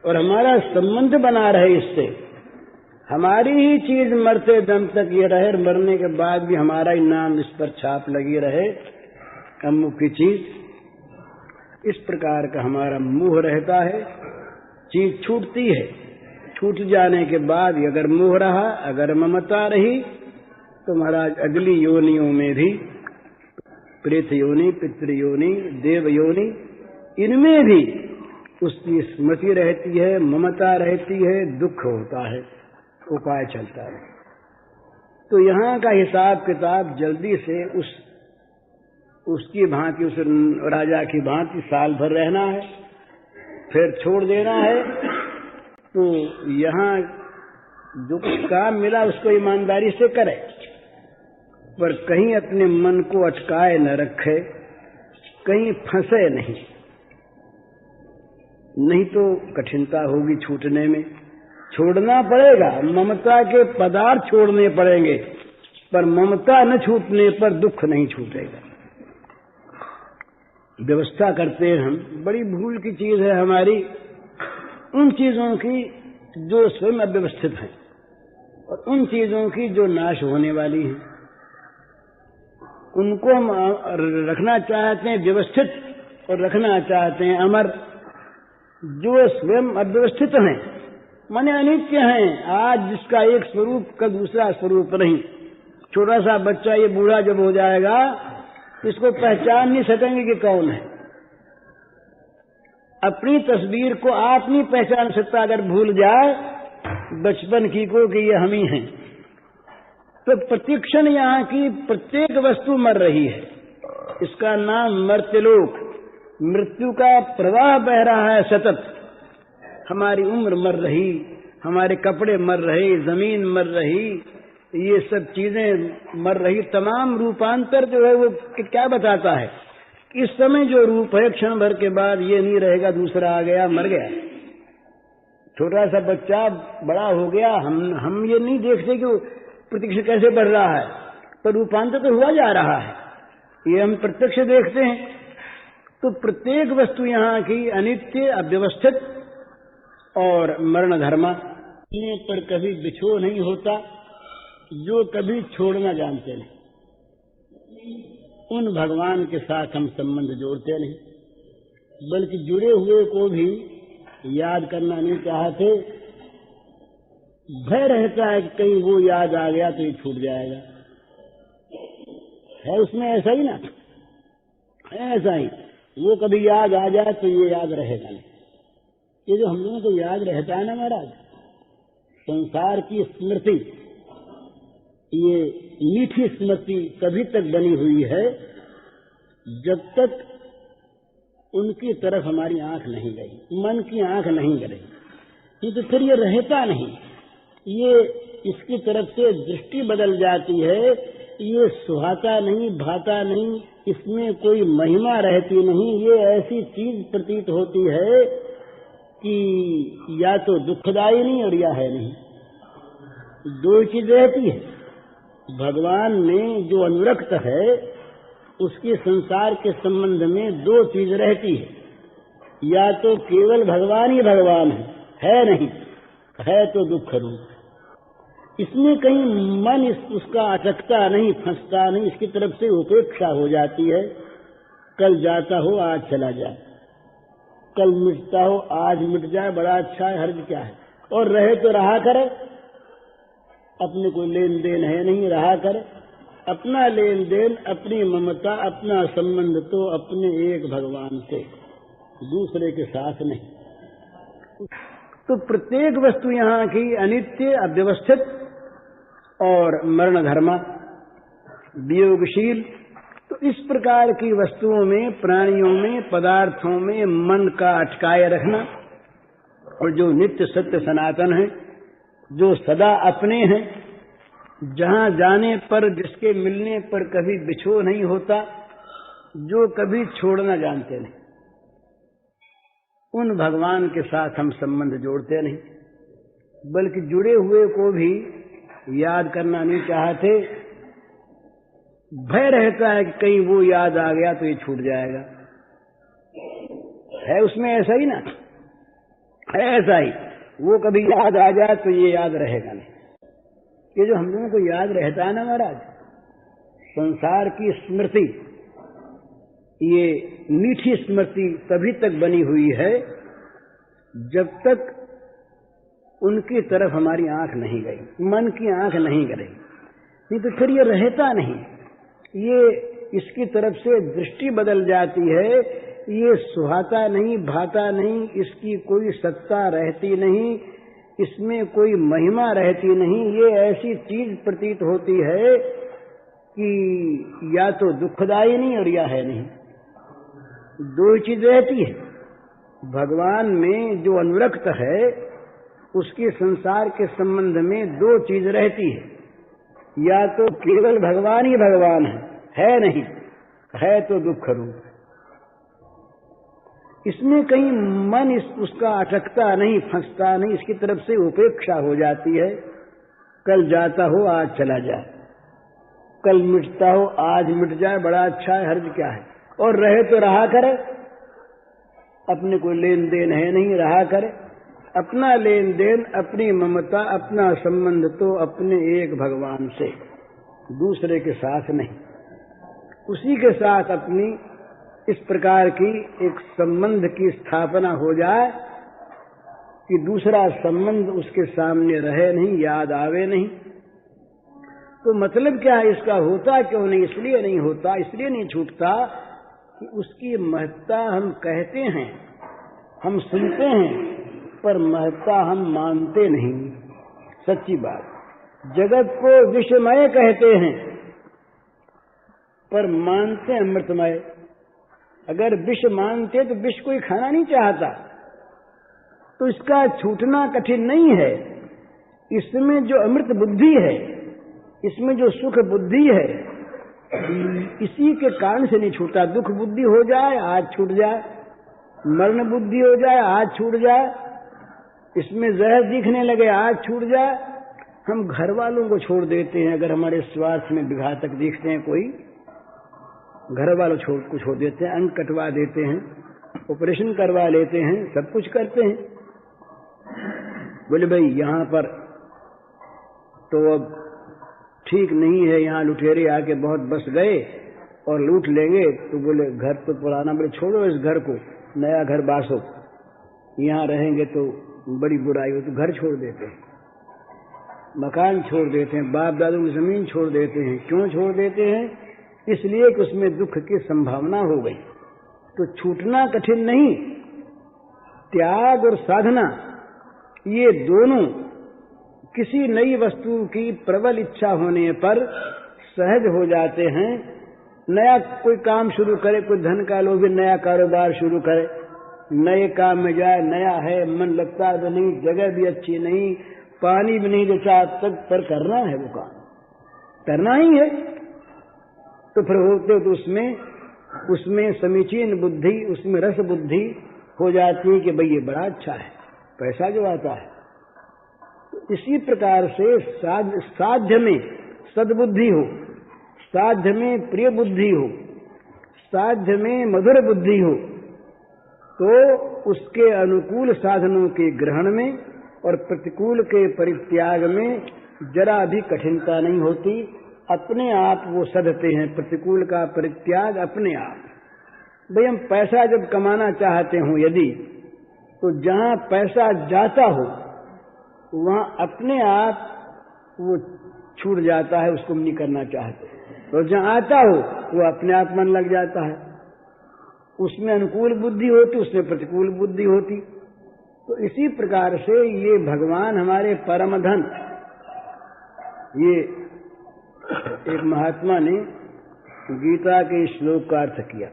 और हमारा संबंध बना रहे इससे। हमारी ही चीज मरते दम तक ये रहे, मरने के बाद भी हमारा ही नाम इस पर छाप लगी रहे, अमुक की चीज। इस प्रकार का हमारा मोह रहता है। चीज छूटती है, छूट जाने के बाद अगर मोह रहा, अगर ममता रही, तो महाराज अगली योनियों में भी, प्रेत योनि, पितृ योनि, देव योनि, इनमें भी उसकी स्मृति रहती है, ममता रहती है, दुख होता है, उपाय चलता है। तो यहाँ का हिसाब किताब जल्दी से उसकी भांति, उस राजा की भांति साल भर रहना है, फिर छोड़ देना है। तो यहाँ जो कुछ काम मिला उसको ईमानदारी से करे, पर कहीं अपने मन को अटकाए न रखे, कहीं फंसे नहीं तो कठिनता होगी छूटने में। छोड़ना पड़ेगा, ममता के पदार्थ छोड़ने पड़ेंगे, पर ममता न छूटने पर दुख नहीं छूटेगा। व्यवस्था करते हैं हम, बड़ी भूल की चीज है हमारी उन चीजों की जो स्वयं अव्यवस्थित हैं और उन चीजों की जो नाश होने वाली हैं, उनको हम रखना चाहते हैं व्यवस्थित और रखना चाहते हैं अमर। जो स्वयं अव्यवस्थित हैं माने अनित्य हैं, आज जिसका एक स्वरूप कल दूसरा स्वरूप नहीं। छोटा सा बच्चा ये बूढ़ा जब हो जाएगा इसको पहचान नहीं सकेंगे कि कौन है। अपनी तस्वीर को आप नहीं पहचान सकता अगर भूल जाए बचपन की को कि ये हम ही हैं। तो प्रतिक्षण यहाँ की प्रत्येक वस्तु मर रही है, इसका नाम मर्त्यलोक। मृत्यु का प्रवाह बह रहा है सतत। हमारी उम्र मर रही, हमारे कपड़े मर रहे, जमीन मर रही, ये सब चीजें मर रही। तमाम रूपांतर जो है वो क्या बताता है? इस समय जो रूप है क्षण भर के बाद ये नहीं रहेगा, दूसरा आ गया, मर गया। छोटा सा बच्चा बड़ा हो गया, हम ये नहीं देखते कि प्रत्यक्ष कैसे बढ़ रहा है, पर रूपांतर तो हुआ जा रहा है, ये हम प्रत्यक्ष देखते हैं। तो प्रत्येक वस्तु यहाँ की अनित्य, अव्यवस्थित और मरण धर्मा। पर कभी बिछो नहीं होता, जो कभी छोड़ना जानते नहीं। उन भगवान के साथ हम संबंध जोड़ते नहीं, बल्कि जुड़े हुए को भी याद करना नहीं चाहते। भय रहता है कि कहीं वो याद आ गया तो ये छूट जाएगा। है उसमें ऐसा ही ना, ऐसा ही वो कभी याद आ जाए तो ये याद रहेगा नहीं। ये जो हम लोगों को याद रहता है ना महाराज, संसार की स्मृति, ये मीठी स्मृति तभी तक बनी हुई है जब तक उनकी तरफ हमारी आंख नहीं गई, मन की आंख नहीं गई। ये तो फिर ये रहता नहीं, ये इसकी तरफ से दृष्टि बदल जाती है, ये सुहाता नहीं, भाता नहीं, इसमें कोई महिमा रहती नहीं। ये ऐसी चीज प्रतीत होती है कि या तो दुखदायी नहीं और या है नहीं, दो चीज रहती है। भगवान में जो अनुरक्त है उसके संसार के संबंध में दो चीज रहती है, या तो केवल भगवान ही भगवान है नहीं, है तो दुख रूप। इसमें कहीं मन उसका अटकता नहीं, फंसता नहीं, इसकी तरफ से उपेक्षा हो जाती है। कल जाता हो आज चला जाए, कल मिटता हो आज मिट जाए, बड़ा अच्छा है, हर्ज क्या है। और रहे तो रहा करे, अपने कोई लेन देन है नहीं, रहा करे अपना लेन देन, अपनी ममता, अपना संबंध तो अपने एक भगवान से, दूसरे के साथ नहीं। तो प्रत्येक वस्तु यहाँ की अनित्य, अव्यवस्थित और मरण धर्मा, वियोगशील। तो इस प्रकार की वस्तुओं में, प्राणियों में, पदार्थों में मन का अटकाए रखना, और जो नित्य सत्य सनातन है, जो सदा अपने हैं, जहां जाने पर, जिसके मिलने पर कभी बिछो नहीं होता, जो कभी छोड़ना जानते नहीं, उन भगवान के साथ हम संबंध जोड़ते नहीं, बल्कि जुड़े हुए को भी याद करना नहीं चाहते। भय रहता है कि कहीं वो याद आ गया तो ये छूट जाएगा। है उसमें ऐसा ही ना, है ऐसा ही, वो कभी याद आ जाए तो ये याद रहेगा नहीं। ये जो हम लोगों को याद रहता है ना महाराज, संसार की स्मृति, ये मीठी स्मृति तभी तक बनी हुई है जब तक उनकी तरफ हमारी आंख नहीं गई, मन की आंख नहीं गई। नहीं तो फिर ये रहता नहीं, ये इसकी तरफ से दृष्टि बदल जाती है, ये सुहाता नहीं, भाता नहीं, इसकी कोई सत्ता रहती नहीं, इसमें कोई महिमा रहती नहीं। ये ऐसी चीज प्रतीत होती है कि या तो दुखदायी नहीं और या है नहीं, दो चीज रहती है। भगवान में जो अनुरक्त है उसके संसार के संबंध में दो चीज रहती है, या तो केवल भगवान ही भगवान है नहीं, है तो दुख रूप। इसमें कहीं मन उसका अटकता नहीं, फंसता नहीं, इसकी तरफ से उपेक्षा हो जाती है। कल जाता हो आज चला जाए, कल मिटता हो आज मिट जाए, बड़ा अच्छा है, हर्ज क्या है। और रहे तो रहा करे, अपने कोई लेन देन है नहीं, रहा करे। अपना लेन देन, अपनी ममता, अपना संबंध तो अपने एक भगवान से, दूसरे के साथ नहीं। उसी के साथ अपनी इस प्रकार की एक संबंध की स्थापना हो जाए कि दूसरा संबंध उसके सामने रहे नहीं, याद आवे नहीं। तो मतलब क्या है इसका? होता क्यों नहीं? इसलिए नहीं होता, इसलिए नहीं छूटता कि उसकी महत्ता हम कहते हैं, हम सुनते हैं, पर महत्ता हम मानते नहीं। सच्ची बात, जगत को विषमय कहते हैं पर मानते हैं अमृतमय। अगर विष मानते तो विष कोई खाना नहीं चाहता, तो इसका छूटना कठिन नहीं है। इसमें जो अमृत बुद्धि है, इसमें जो सुख बुद्धि है, इसी के कारण से नहीं छूटा। दुख बुद्धि हो जाए आज छूट जाए, मरण बुद्धि हो जाए आज छूट जाए, इसमें जहर दिखने लगे आज छूट जाए। हम घर वालों को छोड़ देते हैं, अगर हमारे स्वास्थ्य में विघातक दिखते हैं कोई, घर वालों को छोड़ देते हैं, अंग कटवा देते हैं, ऑपरेशन करवा लेते हैं, सब कुछ करते हैं। बोले भाई यहाँ पर तो अब ठीक नहीं है, यहाँ लुटेरे आके बहुत बस गए और लूट लेंगे। तो बोले घर तो पुराना, बोले छोड़ो इस घर को, नया घर बासो, यहाँ रहेंगे तो बड़ी बुराई हो। तो घर छोड़ देते हैं, मकान छोड़ देते हैं, बाप दादों की जमीन छोड़ देते हैं। क्यों छोड़ देते हैं? इसलिए कि उसमें दुख की संभावना हो गई। तो छूटना कठिन नहीं, त्याग और साधना ये दोनों किसी नई वस्तु की प्रबल इच्छा होने पर सहज हो जाते हैं। नया कोई काम शुरू करे, कोई धन का लोभी नया कारोबार शुरू करे, नए काम में जाए, नया है, मन लगता है नहीं, जगह भी अच्छी नहीं, पानी भी नहीं जचा तक, पर करना है वो काम, करना ही है। तो फिर होते तो उसमें समीचीन बुद्धि, उसमें रस बुद्धि हो जाती है कि भाई ये बड़ा अच्छा है, पैसा जो आता है। तो इसी प्रकार से साध्य में सद्बुद्धि हो, साध्य में प्रिय बुद्धि हो, साध्य में मधुर बुद्धि हो, तो उसके अनुकूल साधनों के ग्रहण में और प्रतिकूल के परित्याग में जरा भी कठिनता नहीं होती। अपने आप वो सधते हैं, प्रतिकूल का परित्याग अपने आप। भाई हम पैसा जब कमाना चाहते हो यदि, तो जहां पैसा जाता हो वहां अपने आप वो छूट जाता है, उसको नहीं करना चाहते। तो जहां आता हो वो अपने आप मन लग जाता है। उसमें अनुकूल बुद्धि होती, उसमें प्रतिकूल बुद्धि होती। तो इसी प्रकार से ये भगवान हमारे परम धन, ये एक महात्मा ने गीता के श्लोक का अर्थ किया,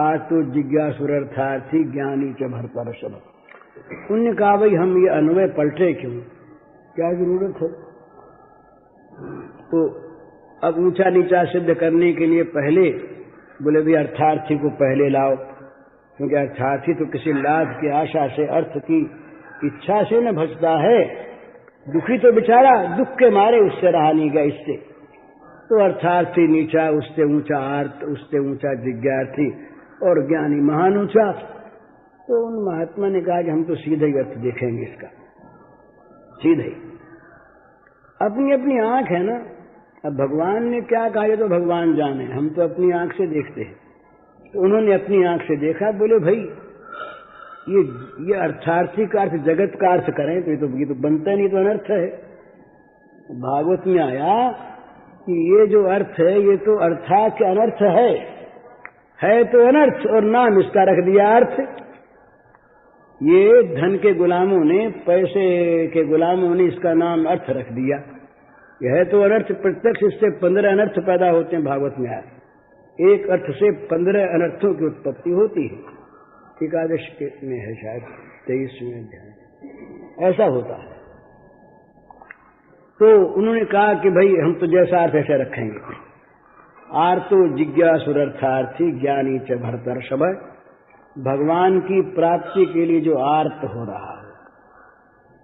आज तो जिज्ञासुरर्थार्थी ज्ञानी च भरतर सब। उन्होंने कहा भाई हम ये अन्वय पलटे क्यों, क्या जरूरत है? तो अब ऊंचा नीचा सिद्ध करने के लिए पहले बोले भी अर्थार्थी को पहले लाओ, क्योंकि अर्थार्थी तो किसी लाभ की आशा से, अर्थ की इच्छा से न भजता है। दुखी तो बेचारा दुख के मारे उससे रहा नहीं गया इससे। तो अर्थार्थी नीचा, उससे ऊंचा आर्त, उससे ऊंचा जिज्ञार्थी, और ज्ञानी महान ऊंचा। तो उन महात्मा ने कहा कि हम तो सीधे ही अर्थ देखेंगे इसका, सीधे ही। अपनी अपनी आंख है ना, अब भगवान ने क्या कहा ये तो भगवान जाने, हम तो अपनी आंख से देखते हैं। तो उन्होंने अपनी आंख से देखा, बोले भाई ये अर्थार्थी का अर्थ जगत का अर्थ करें तो ये तो बनता नहीं, तो अनर्थ है। भागवत में आया कि ये जो अर्थ है ये तो अर्थात के अनर्थ है तो अनर्थ, और नाम इसका रख दिया अर्थ। ये धन के गुलामों ने, पैसे के गुलामों ने इसका नाम अर्थ रख दिया। यह है तो अनर्थ प्रत्यक्ष, इससे 15 अनर्थ पैदा होते हैं। भागवत में आया एक अर्थ से 15 अनर्थों की उत्पत्ति होती है। एकादश में है शायद 23वें अध्याय, ऐसा होता है। तो उन्होंने कहा कि भाई हम तो जैसा अर्थ ऐसे रखेंगे। आर्तो जिज्ञासुरर्थार्थी ज्ञानी च भरतर्षभ। भगवान की प्राप्ति के लिए जो आर्त हो रहा है,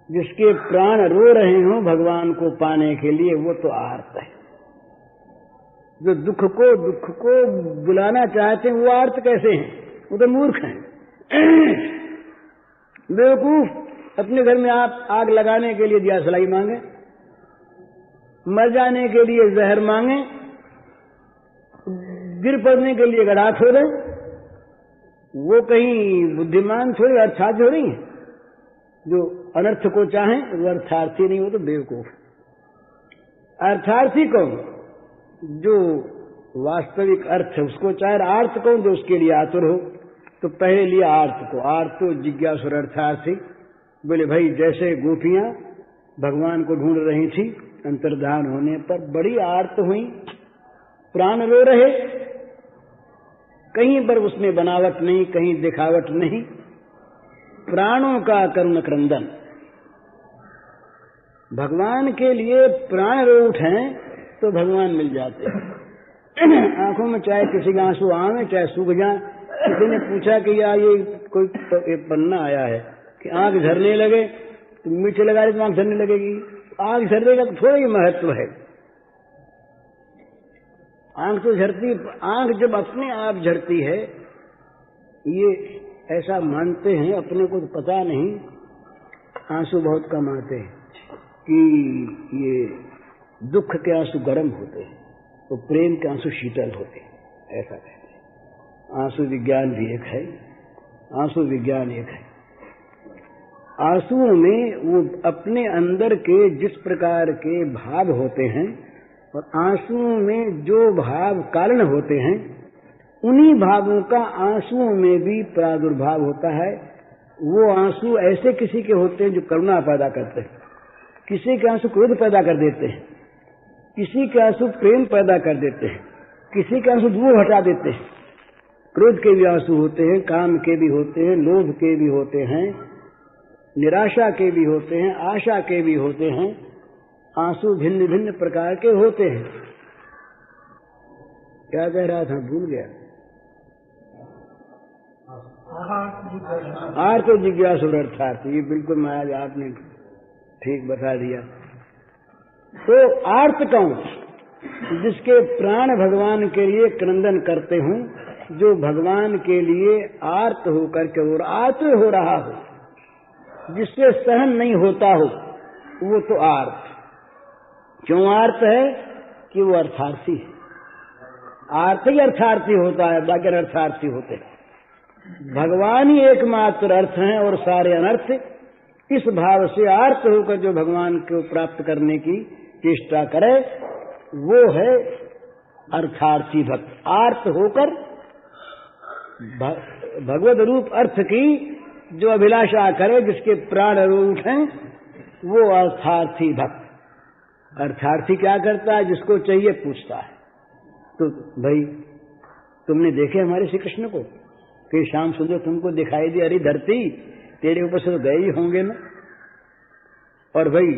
जिसके प्राण रो रहे हों भगवान को पाने के लिए, वो तो आर्त है। जो दुख को बुलाना चाहते हैं वो आर्त कैसे हैं? वो तो मूर्ख हैं, बेवकूफ। अपने घर में आप आग लगाने के लिए दियासलाई मांगे, मर जाने के लिए जहर मांगे, गिर पड़ने के लिए गड़ा छोड़े, वो कहीं बुद्धिमान थोड़ी अर्थार्थी हो रही है। जो अनर्थ को चाहें वो अर्थार्थी नहीं, वो तो बेवकूफ। अर्थार्थी कौन? जो वास्तविक अर्थ है उसको चाहे। आर्त कौन? जो उसके लिए आतुर हो। तो पहले लिया आर्त को। आर्त तो जिज्ञासु और अर्थार्थी। बोले भाई जैसे गोपियां भगवान को ढूंढ रही थी, अंतर्धान होने पर बड़ी आर्त हुई, प्राण रो रहे, कहीं पर उसमें बनावट नहीं, कहीं दिखावट नहीं, प्राणों का करुण क्रंदन। भगवान के लिए प्राण रो उठे तो भगवान मिल जाते हैं। आंखों में चाहे किसी का आंसू आवे चाहे सूख जाए। किसी ने पूछा कि यार ये कोई एक पन्ना आया है कि आंख झरने लगे, तो मिर्च लगा रही तो आंख झरने लगेगी। आंख झरने का थोड़ा ही महत्व है। आंख तो झरती, आंख जब अपने आप झरती है, ये ऐसा मानते हैं, अपने को तो पता नहीं, आंसू बहुत कम आते हैं कि ये दुख के आंसू गर्म होते हैं तो प्रेम के आंसू शीतल होते हैं, ऐसा कहते हैं। आंसू विज्ञान भी एक है, आंसू विज्ञान एक है। आंसुओं में वो अपने अंदर के जिस प्रकार के भाव होते हैं और आंसुओं में जो भाव कारण होते हैं, उन्हीं भावों का आंसुओं में भी प्रादुर्भाव होता है। वो आंसू ऐसे किसी के होते हैं जो करुणा पैदा करते हैं, किसी के आंसू क्रोध पैदा कर देते हैं, किसी के आंसू प्रेम पैदा कर देते हैं, किसी के आंसू दूर हटा देते हैं। क्रोध के भी आंसू होते हैं, काम के भी होते हैं, लोभ के भी होते हैं, निराशा के भी होते हैं, आशा के भी होते हैं। आंसू भिन्न भिन्न प्रकार के होते हैं। क्या कह रहा था, भूल गया। आर्त तो जिज्ञासु और अर्थार्थी, ये बिल्कुल महाराज आपने ठीक बता दिया। तो आर्त कौन? जिसके प्राण भगवान के लिए क्रंदन करते हों, जो भगवान के लिए आर्त होकर के और आतुर हो रहा हो, जिससे सहन नहीं होता हो, वो तो आर्त। क्यों आर्त है? कि वो अर्थार्थी है। आर्त ही अर्थार्थी होता है, बाकी अर्थार्थी होते हैं। भगवान ही एकमात्र अर्थ हैं और सारे अनर्थ। इस भाव से आर्त होकर जो भगवान को प्राप्त करने की चेष्टा करे, वो है अर्थार्थी भक्त। आर्त होकर भगवद रूप अर्थ की जो अभिलाषा करे, जिसके प्राण रो उठें, वो अर्थार्थी भक्त। अर्थार्थी क्या करता है? जिसको चाहिए पूछता है। तो भाई तुमने देखे हमारे श्री कृष्ण को कि श्याम सुंदर तुमको दिखाई दी, अरे धरती तेरे ऊपर से तो गए ही होंगे ना। और भाई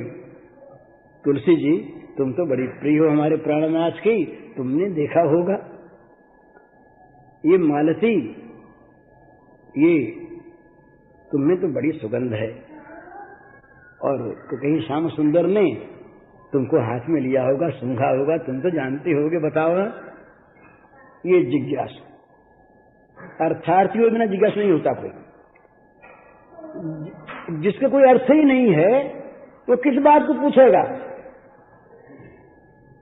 तुलसी जी तुम तो बड़ी प्रिय हो हमारे प्राणनाथ की, तुमने देखा होगा ये मालती, ये तुम्हें तो बड़ी सुगंध है। और तो कहीं श्याम सुंदर ने तुमको हाथ में लिया होगा, सूंघा होगा, तुम तो जानते होगे, बताओ ना। ये जिज्ञासु। अर्थार्थी हो बिना जिज्ञासु नहीं होता कोई। जिसका कोई अर्थ ही नहीं है वो किस बात को पूछेगा?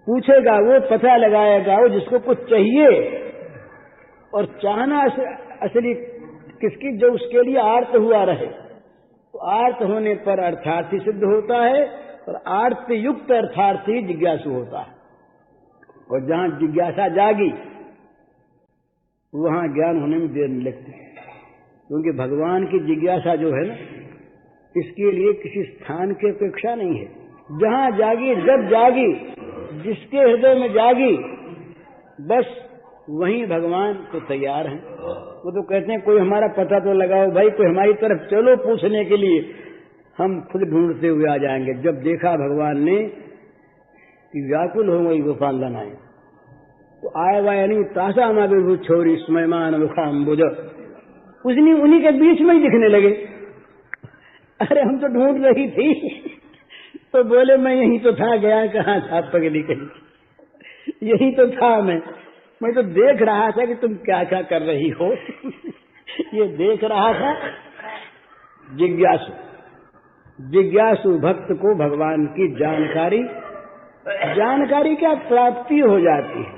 पूछेगा वो पता लगाएगा वो जिसको कुछ चाहिए। और चाहना असली किसकी? जो उसके लिए आर्त हुआ रहे। तो आर्त होने पर अर्थार्थी सिद्ध होता है और आर्त युक्त अर्थार्थी जिज्ञासु होता है। और जहां जिज्ञासा जागी वहां ज्ञान होने में देर नहीं लगती, क्योंकि भगवान की जिज्ञासा जो है ना, इसके लिए किसी स्थान की अपेक्षा नहीं है। जहां जागी, जब जागी, जिसके हृदय में जागी, बस वहीं भगवान तो तैयार हैं। वो तो कहते हैं कोई हमारा पता तो लगाओ भाई, कोई हमारी तरफ चलो पूछने के लिए, हम खुद ढूंढते हुए आ जाएंगे। जब देखा भगवान ने कि व्याकुल हो गई गोपाल लाए, तो आए वाया नहीं तासा माविर्भूत छोरी स्मयमान मुखाम्बुज। उन्हीं के बीच में ही दिखने लगे। अरे हम तो ढूंढ रही थी, तो बोले मैं यही तो था, गया कहाँ था पगली कहीं, यही तो था मैं तो देख रहा था कि तुम क्या क्या कर रही हो। ये देख रहा था। जिज्ञासु भक्त को भगवान की जानकारी क्या प्राप्ति हो जाती है।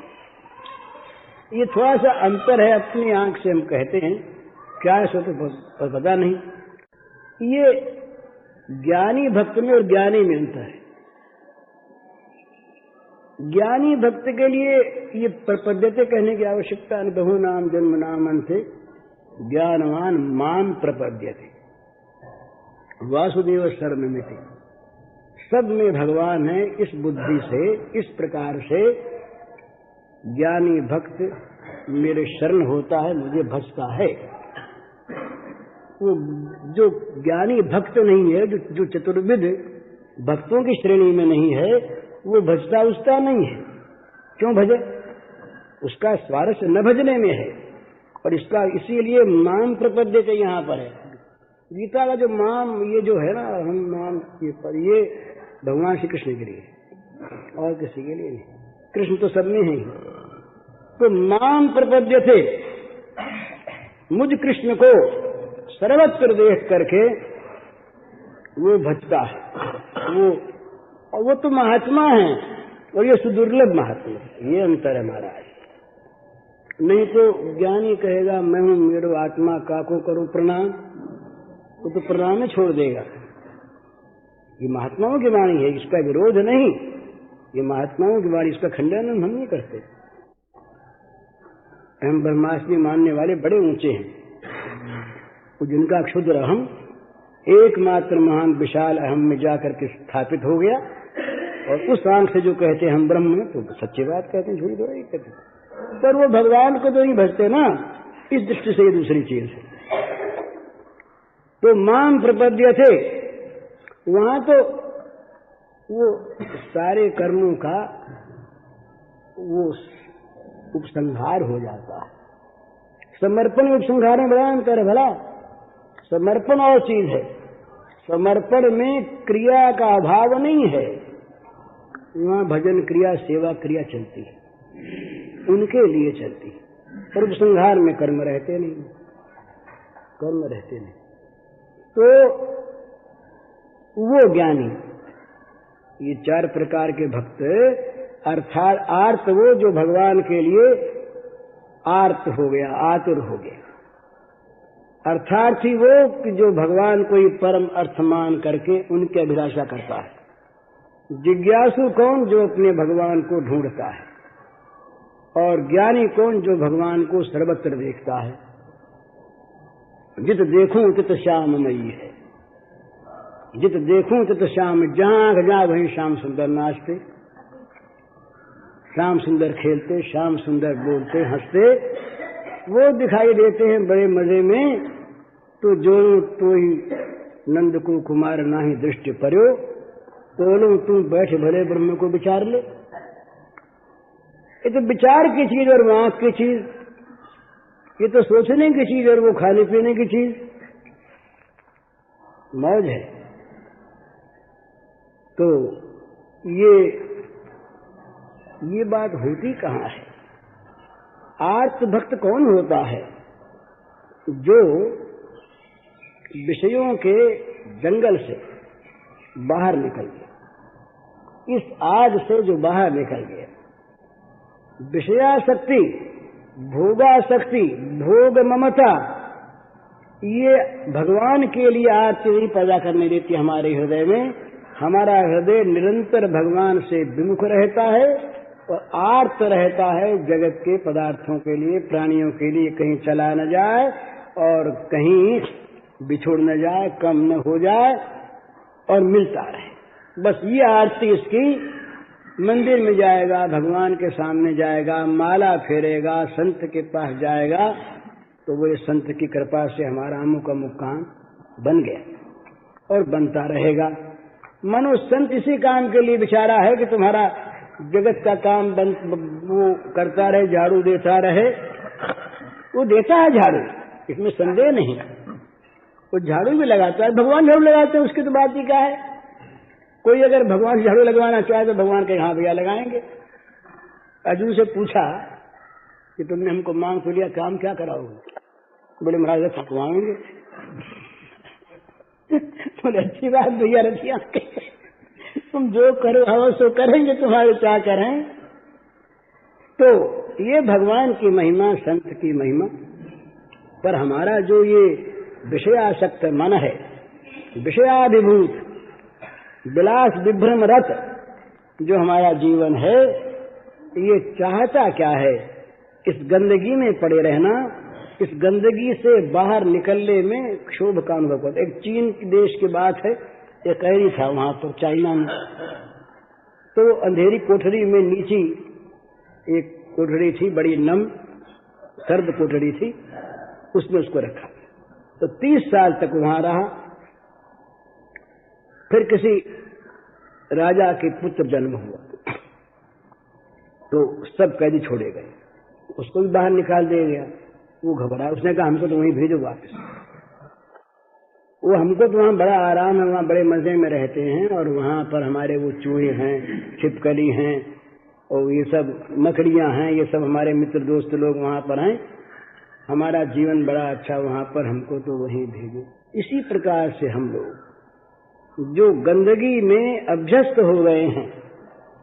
ये थोड़ा सा अंतर है, अपनी आंख से हम कहते हैं, क्या है सो तो पता नहीं। ये ज्ञानी भक्त में और ज्ञानी में अंतर है। ज्ञानी भक्त के लिए ये प्रपद्यते कहने की आवश्यकता नहीं। बहु नाम जन्म नाम अंते ज्ञानवान माम प्रपद्यते वासुदेव सर्वमिति। सब में भगवान है, इस बुद्धि से, इस प्रकार से ज्ञानी भक्त मेरे शरण होता है, मुझे भजता है। वो जो ज्ञानी भक्त नहीं है, जो चतुर्विध भक्तों की श्रेणी में नहीं है, वो भजता उसका नहीं है। क्यों भजे? उसका स्वारस्य न भजने में है। और इसका इसीलिए माम प्रपद्यते यहाँ पर है। गीता का जो माम, ये जो है ना, हम माम ये भगवान श्री कृष्ण के लिए, और किसी के लिए नहीं। कृष्ण तो सब में है ही। तो माम प्रपद्यते, मुझ कृष्ण को सर्वत्र देख करके वो भजता है। वो तो महात्मा है, और ये सुदुर्लभ महात्मा है। ये अंतर है महाराज। नहीं तो ज्ञानी कहेगा मैं हूं, मेरे आत्मा काको करूं प्रणाम, तो प्रणाम में छोड़ देगा। ये महात्माओं की वाणी है, इसका विरोध नहीं। ये महात्माओं की वाणी, इसका खंडन हम नहीं करते। हम ब्रह्मास्मि मानने वाले बड़े ऊंचे हैं। जिनका क्षुद्र अहम एकमात्र महान विशाल अहम में जाकर के स्थापित हो गया, और उस आंख से जो कहते हैं हम ब्रह्म हैं, तो सच्ची बात कहते हैं, झूठी थोड़ी कहते हैं। पर वो भगवान को तो नहीं भजते ना, इस दृष्टि से ये दूसरी चीज है। तो माम प्रपद्यते, वहां तो वो सारे कर्मों का वो उपसंहार हो जाता है। समर्पण उपसंहार में बड़ा अंतर है। भला समर्पण और चीज है, समर्पण में क्रिया का अभाव नहीं है। वहां भजन क्रिया, सेवा क्रिया चलती है, उनके लिए चलती है। और उपसंहार में कर्म रहते नहीं, कर्म रहते नहीं। तो वो ज्ञानी, ये चार प्रकार के भक्त, अर्थात आर्त वो जो भगवान के लिए आर्त हो गया, आतुर हो गया। अर्थार्थी वो कि जो भगवान को ही परम अर्थ मान करके उनकी अभिलाषा करता है। जिज्ञासु कौन? जो अपने भगवान को ढूंढता है। और ज्ञानी कौन? जो भगवान को सर्वत्र देखता है। जित देखूं तित श्याममयी है, जित देखूं तित श्याम, जहां जा वहीं श्याम सुंदर नाचते, श्याम सुंदर खेलते, श्याम सुंदर बोलते, हंसते, वो दिखाई देते हैं बड़े मजे में। तो जो तो ही नंद को कुमार नाही दृष्टि पर्यो, तोलो तू बैठ भले ब्रह्म को विचार ले। ये तो विचार की चीज और आंख की चीज, ये तो सोचने की चीज और वो खाने पीने की चीज, मौज है। तो ये बात होती कहाँ है? आर्त भक्त कौन होता है? जो विषयों के जंगल से बाहर निकल गया, इस आग से जो बाहर निकल गया। विषयासक्ति, भोगासक्ति, भोग ममता, ये भगवान के लिए आर्ति नहीं पैदा करने देती हमारे हृदय में। हमारा हृदय निरंतर भगवान से विमुख रहता है और आर्त रहता है जगत के पदार्थों के लिए, प्राणियों के लिए। कहीं चला न जाए और कहीं बिछुड़ न जाए, कम न हो जाए और मिलता रहे। बस ये आरती इसकी। मंदिर में जाएगा, भगवान के सामने जाएगा, माला फेरेगा, संत के पास जाएगा, तो वो संत की कृपा से हमारा अमुक अमुक काम बन गया और बनता रहेगा। मनो संत इसी काम के लिए बेचारा है कि तुम्हारा जगत का काम वो करता रहे, झाड़ू देता रहे। वो देता है झाड़ू, इसमें संदेह नहीं। वो झाड़ू भी लगाता है, भगवान झाड़ू लगाते हैं, उसकी तो बात ही क्या है। कोई अगर भगवान से झाड़ू लगवाना चाहे तो भगवान के हाँ भैया लगाएंगे। अर्जुन से पूछा कि तुमने हमको मांग तो लिया, काम क्या कराओगे? बोले महाराज थकवाएंगे। बोले अच्छी बात भैया, रखिया तुम जो करो हवो सो करेंगे, तुम्हारे क्या करें। तो ये भगवान की महिमा, संत की महिमा। पर हमारा जो ये विषयासक्त मन है, विषयाभिभूत विलास विभ्रम रत जो हमारा जीवन है, ये चाहता क्या है? इस गंदगी में पड़े रहना, इस गंदगी से बाहर निकलने में क्षोभ का अनुभव करता। एक चीन देश की बात है, एक कैदी था वहां पर चाइना में, तो अंधेरी कोठरी में नीचे एक कोठरी थी, बड़ी नम सर्द कोठरी थी, उसमें उसको रखा। तो 30 साल तक वहां रहा। फिर किसी राजा के पुत्र जन्म हुआ तो सब कैदी छोड़े गए, उसको भी बाहर निकाल दिया गया। वो घबरा, उसने कहा हमको तो वहीं भेजो वापस। वो हमको तो वहाँ बड़ा आराम है, वहाँ बड़े मजे में रहते हैं, और वहाँ पर हमारे वो चूहे हैं, छिपकली हैं, और ये सब मकड़ियाँ हैं, ये सब हमारे मित्र दोस्त लोग वहाँ पर हैं, हमारा जीवन बड़ा अच्छा वहाँ पर, हमको तो वहीं भेजो। इसी प्रकार से हम लोग जो गंदगी में अभ्यस्त हो गए हैं,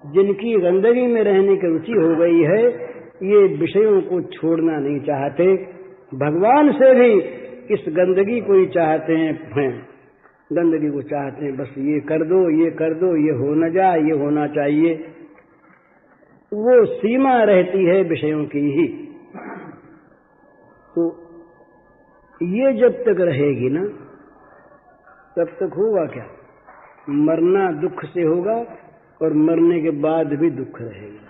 जिनकी गंदगी में रहने की रुचि हो गई है, ये विषयों को छोड़ना नहीं चाहते। भगवान से भी इस गंदगी को ही चाहते हैं, गंदगी को चाहते हैं, बस ये कर दो, ये कर दो, ये हो न जाए, ये होना चाहिए। वो सीमा रहती है विषयों की ही। तो ये जब तक रहेगी ना, तब तक होगा क्या? मरना दुख से होगा, और मरने के बाद भी दुख रहेगा,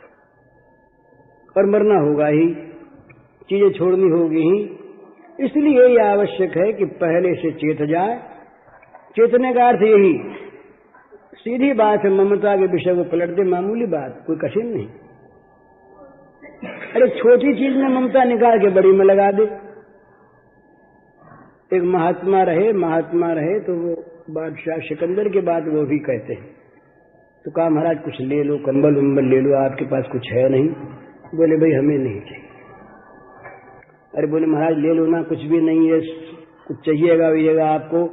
और मरना होगा ही, चीजें छोड़नी होगी ही। इसलिए यह आवश्यक है कि पहले से चेत जाए। चेतने का अर्थ यही सीधी बात है, ममता के विषय को पलट दे, मामूली बात, कोई कठिन नहीं। अरे छोटी चीज में ममता निकाल के बड़ी में लगा दे। एक महात्मा रहे तो वो बादशाह सिकंदर के बाद वो भी कहते हैं, तो कहा महाराज कुछ ले लो, कंबल उम्बल ले लो, आपके पास कुछ है नहीं? बोले भाई हमें नहीं चाहिए। अरे बोले महाराज ले लो ना, कुछ भी नहीं है, कुछ चाहिएगा आपको,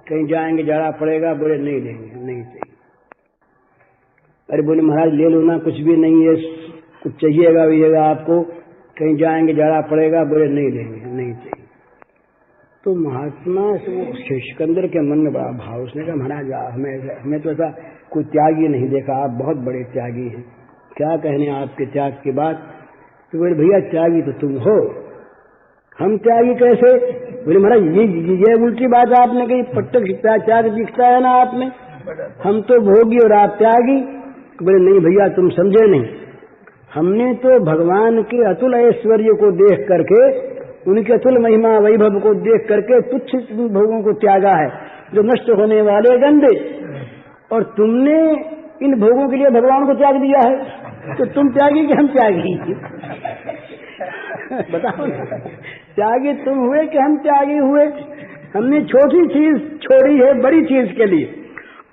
कहीं जाएंगे जाड़ा पड़ेगा। बोले नहीं लेंगे, नहीं चाहिए। अरे बोले महाराज ले लो ना, कुछ भी नहीं है, कुछ चाहिएगा आपको, कहीं जाएंगे जाड़ा पड़ेगा। बोले नहीं लेंगे, नहीं चाहिए। तो महात्मा सिकंदर के मन में बड़ा भाव, उसने कहा महाराज हमें तो ऐसा कोई त्यागी नहीं देखा, आप बहुत बड़े त्यागी हैं, क्या कहने आपके त्याग की बात। तो बोले भैया त्यागी तो तुम हो, हम त्यागी कैसे? बोले महाराज ये उल्टी बात आपने कही, पट्टक त्याग दिखता है ना आप में, हम तो भोगी और आप त्यागी। बोले नहीं भैया तुम समझे नहीं, हमने तो भगवान के अतुल ऐश्वर्य को देख करके, उनके अतुल महिमा वैभव को देख करके तुच्छ भोगों को त्यागा है, जो नष्ट होने वाले गंदे, और तुमने इन भोगों के लिए भगवान को त्याग दिया है। तो तुम त्यागी कि हम त्यागी? बताओ ना, त्यागी तुम हुए कि हम त्यागी हुए? हमने छोटी चीज छोड़ी है बड़ी चीज के लिए,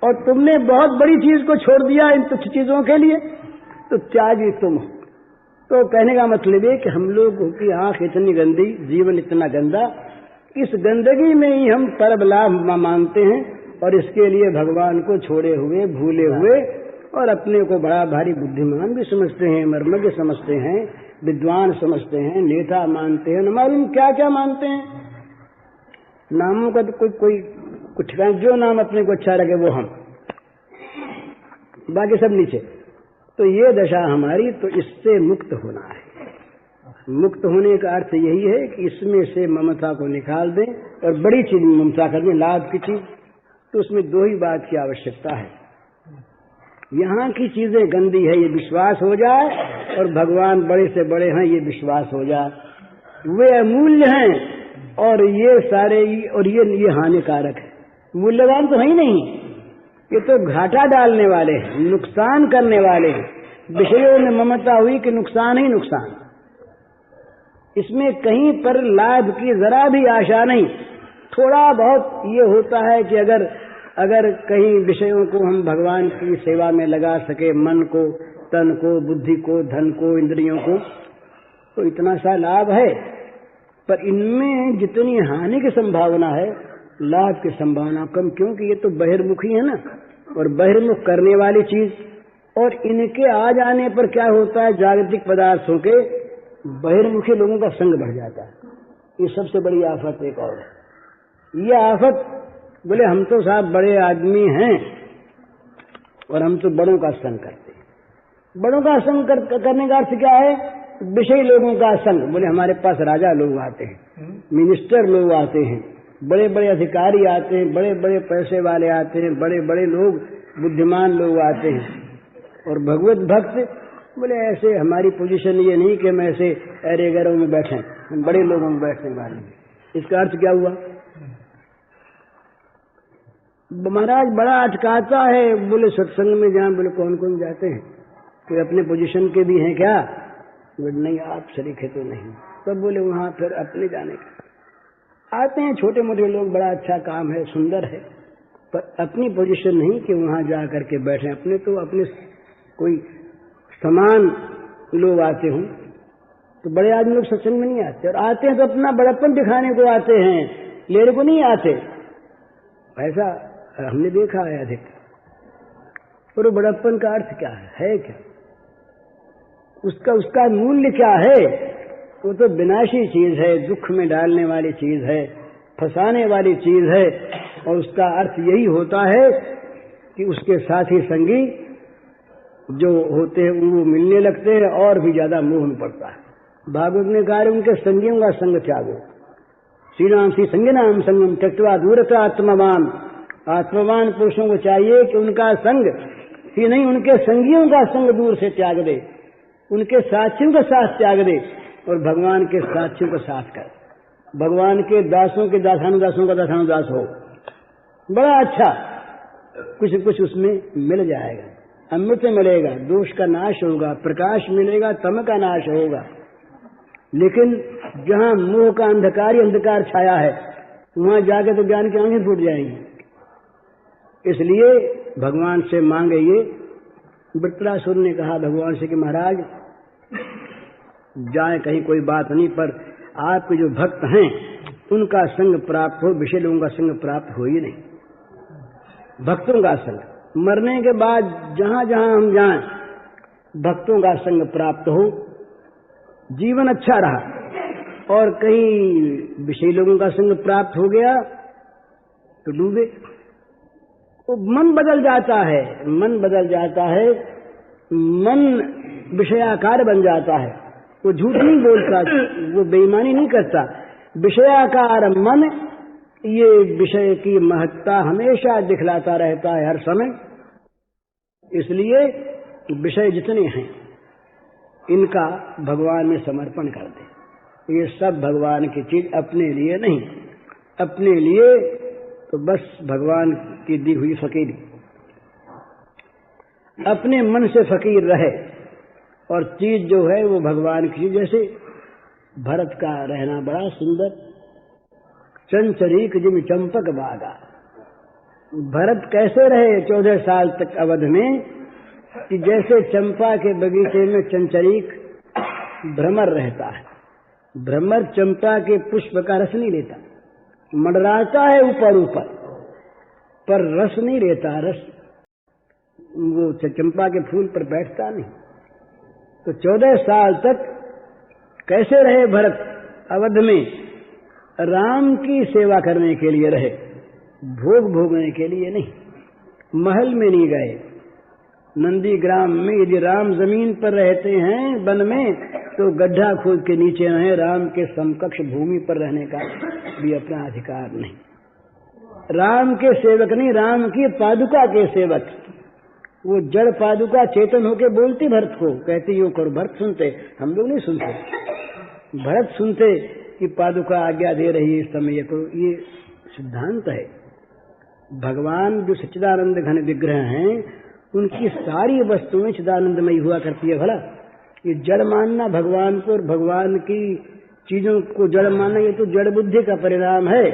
और तुमने बहुत बड़ी चीज को छोड़ दिया इन तुच्छ चीजों के लिए, तो त्यागी तुम। तो कहने का मतलब है कि हम लोगों की आंख इतनी गंदी, जीवन इतना गंदा, इस गंदगी में ही हम परम लाभ मानते हैं, और इसके लिए भगवान को छोड़े हुए, भूले हुए, और अपने को बड़ा भारी बुद्धिमान भी समझते हैं, मर्मज्ञ समझते हैं, विद्वान समझते हैं, नेता मानते हैं, न मालूम क्या क्या मानते हैं। नामों का तो कोई ठिकाना, जो नाम अपने को अच्छा लगे वो हम, बाकी सब नीचे। तो ये दशा हमारी, तो इससे मुक्त होना है। मुक्त होने का अर्थ यही है कि इसमें से ममता को निकाल दें, और बड़ी चीज में ममता कर दें, लाभ की चीज। तो उसमें दो ही बात की आवश्यकता है, यहाँ की चीजें गंदी है ये विश्वास हो जाए, और भगवान बड़े से बड़े हैं ये विश्वास हो जाए, वे अमूल्य हैं, और ये सारे और ये हानिकारक है। मूल्यवान तो है ही नहीं, ये तो घाटा डालने वाले हैं, नुकसान करने वाले हैं। विषयों में ममता हुई कि नुकसान ही नुकसान। इसमें कहीं पर लाभ की जरा भी आशा नहीं। थोड़ा बहुत ये होता है कि अगर कहीं विषयों को हम भगवान की सेवा में लगा सके, मन को, तन को, बुद्धि को, धन को, इंद्रियों को, तो इतना सा लाभ है। पर इनमें जितनी हानि की संभावना है, लाभ की संभावना कम, क्योंकि ये तो बहिर्मुखी है ना, और बहिर्मुख करने वाली चीज। और इनके आ जाने पर क्या होता है, जागतिक पदार्थों के बहिर्मुखी लोगों का संग बढ़ जाता है। ये सबसे बड़ी आफत एक और है। ये आफत, बोले हम तो साहब बड़े आदमी हैं और हम तो बड़ों का संग करते हैं। बड़ों का संग करने का अर्थ क्या है, विषयी लोगों का संग। बोले हमारे पास राजा लोग आते हैं, मिनिस्टर लोग आते हैं, बड़े बड़े अधिकारी आते हैं, बड़े बड़े पैसे वाले आते हैं, बड़े बड़े लोग, बुद्धिमान लोग आते हैं। और भगवत भक्त बोले ऐसे हमारी पोजीशन ये नहीं कि हम ऐसे अरे गरों में बैठे, हम बड़े लोगों में बैठने वाले हैं। इसका अर्थ क्या हुआ, महाराज बड़ा अटकाता है। बोले सत्संग में जहाँ, बोले कौन कौन जाते हैं, कोई अपने पोजीशन के भी हैं क्या? बोले नहीं, आप शरीक तो नहीं। तब बोले वहां फिर अपने जाने का आते हैं छोटे मोटे लोग, बड़ा अच्छा काम है, सुंदर है, पर अपनी पोजीशन नहीं कि वहां जा करके बैठे। अपने तो अपने कोई समान लोग आते हों, तो बड़े आदमी लोग सत्संग में नहीं आते, और आते हैं तो अपना बड़प्पन दिखाने को आते हैं, लेने को नहीं आते। ऐसा हमने देखा है अधिक। और बड़प्पन का अर्थ क्या है क्या? उसका मूल्य क्या है? वो तो विनाशी चीज है, दुख में डालने वाली चीज है, फंसाने वाली चीज है। और उसका अर्थ यही होता है कि उसके साथी संगी जो होते हैं वो मिलने लगते हैं और भी ज्यादा मोह में पड़ता है। भागवत ने कहा उनके संगियों का संग त्यागो, श्री राम श्री संगिनाम संगम त्यक्त्वा दूरता आत्मवान। आत्मवान पुरुषों को चाहिए कि उनका संग ही नहीं, उनके संगियों का संग दूर से त्याग दे, उनके साथियों का साथ त्याग दे और भगवान के साथियों का साथ कर। भगवान के दासों के दासानुदासों का दासानुदास हो, बड़ा अच्छा कुछ उसमें मिल जाएगा, अमृत मिलेगा, दोष का नाश होगा, प्रकाश मिलेगा, तम का नाश होगा। लेकिन जहां मोह का अंधकार ही अंधकार छाया है, वहां जाके तो ज्ञान की आंखें फूट जाएंगी। इसलिए भगवान से मांगे ये। वृत्रासुर ने कहा भगवान से कि महाराज जाए कहीं कोई बात नहीं, पर आपके जो भक्त हैं उनका संग प्राप्त हो, विषय लोगों का संग प्राप्त हो ही नहीं। भक्तों का संग, मरने के बाद जहां जहां हम जाएं भक्तों का संग प्राप्त हो, जीवन अच्छा रहा। और कहीं विषय लोगों का संग प्राप्त हो गया तो डूबे। वो मन बदल जाता है, मन बदल जाता है, मन विषयाकार बन जाता है। वो झूठ नहीं बोलता, वो बेईमानी नहीं करता। विषयाकार मन ये विषय की महत्ता हमेशा दिखलाता रहता है, हर समय। इसलिए विषय जितने हैं इनका भगवान में समर्पण कर दे। ये सब भगवान की चीज, अपने लिए नहीं। अपने लिए तो बस भगवान की दी हुई फकीरी, अपने मन से फकीर रहे और चीज जो है वो भगवान की। जैसे भरत का रहना बड़ा सुंदर, चंचरीक जिम चंपक बागा। भरत कैसे रहे 14 साल तक अवध में, कि जैसे चंपा के बगीचे में चंचरीक भ्रमर रहता है। भ्रमर चंपा के पुष्प का रस नहीं लेता, मंडराता है ऊपर ऊपर, पर रस नहीं लेता। रस वो चंपा के फूल पर बैठता नहीं। तो 14 साल तक कैसे रहे भरत अवध में? राम की सेवा करने के लिए रहे, भोग भोगने के लिए नहीं। महल में नहीं गए, नंदीग्राम में। यदि राम जमीन पर रहते हैं वन में, तो गड्ढा खोद के नीचे रहे। राम के समकक्ष भूमि पर रहने का भी अपना अधिकार नहीं। राम के सेवक नहीं, राम की पादुका के सेवक। वो जड़ पादुका चेतन होके बोलती भरत को, कहती यूं करो। भरत सुनते, हम लोग नहीं सुनते। भरत सुनते कि पादुका आज्ञा दे रही है इस समय को। ये सिद्धांत है। भगवान जो सच्चिदानंद घन विग्रह हैं, उनकी सारी वस्तुएं चिदानंदमयी हुआ करती है। भला ये जड़ मानना भगवान को और भगवान की चीजों को जड़ मानना ये तो जड़ बुद्धि का परिणाम है।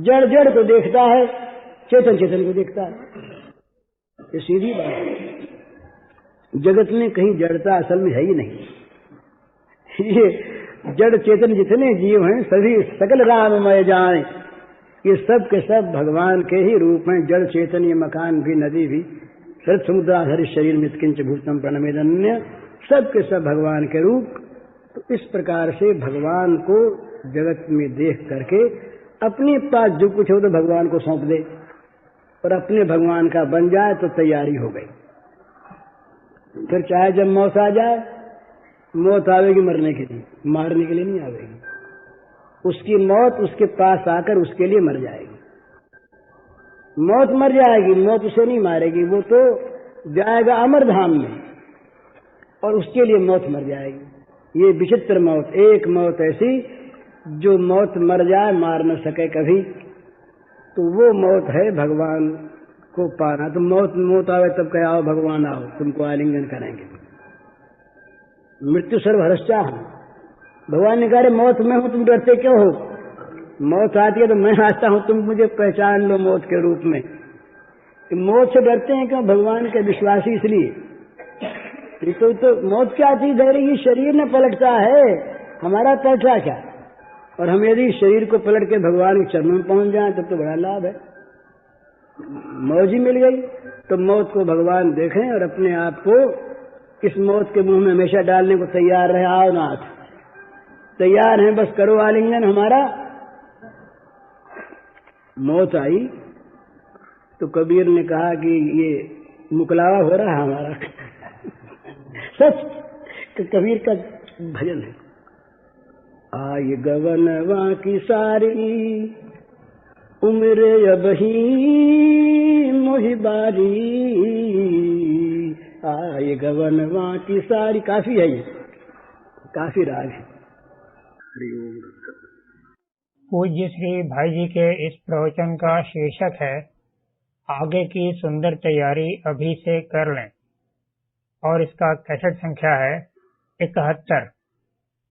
जड़ जड़ को देखता है, चेतन चेतन को देखता है। ये सीधी बात है। जगत में कहीं जड़ता असल में है ही नहीं। ये जड़ चेतन जितने जीव हैं सभी सकल राममय जाने, ये सब के सब भगवान के ही रूप हैं। जड़ चेतन, ये मकान भी, नदी भी, सर्व समुद्राधर शरीर में किंच भूतम प्रणमेदन्य, सब के सब भगवान के रूप। तो इस प्रकार से भगवान को जगत में देख करके अपने पास जो कुछ हो तो भगवान को सौंप दे और अपने भगवान का बन जाए तो तैयारी हो गई। फिर चाहे जब मौत आ जाए, मौत आवेगी मरने के लिए, मारने के लिए नहीं आवेगी। उसकी मौत उसके पास आकर उसके लिए मर जाएगी। मौत मर जाएगी, मौत उसे नहीं मारेगी, वो तो जाएगा अमरधाम में और उसके लिए मौत मर जाएगी। ये विचित्र मौत, एक मौत ऐसी जो मौत मर जाए, मार न सके कभी, तो वो मौत है भगवान को पाना। तो मौत आवे तब कहे आओ भगवान आओ, तुमको आलिंगन करेंगे। मृत्यु सर्वहरश्चा, भगवान ने कहा मौत में हूं, तुम डरते क्यों हो? मौत आती है तो मैं आता हूं, तुम मुझे पहचान लो मौत के रूप में। मौत से डरते हैं क्यों? भगवान के विश्वासी इसलिए। तो मौत क्या चीज है? ये शरीर न पलटता है, हमारा पलटा क्या? और हम यदि शरीर को पलट के भगवान के चरणों में पहुंच जाए तब तो बड़ा लाभ है, मौज ही मिल गई। तो मौत को भगवान देखें और अपने आप को इस मौत के मुंह में हमेशा डालने को तैयार रहे। आओ नाथ, तैयार हैं, बस करो आलिंगन हमारा। मौत आई तो कबीर ने कहा कि ये मुकलावा हो रहा है हमारा। सच तो कबीर का भजन है। आय गवनवा की सारी उम्र अब ही मोहि बारी, आय गवनवा की सारी। काफी है ये, काफी राग है। पूज्य श्री भाई जी के इस प्रवचन का शीर्षक है आगे की सुंदर तैयारी अभी से कर लें, और इसका कैसेट संख्या है 71।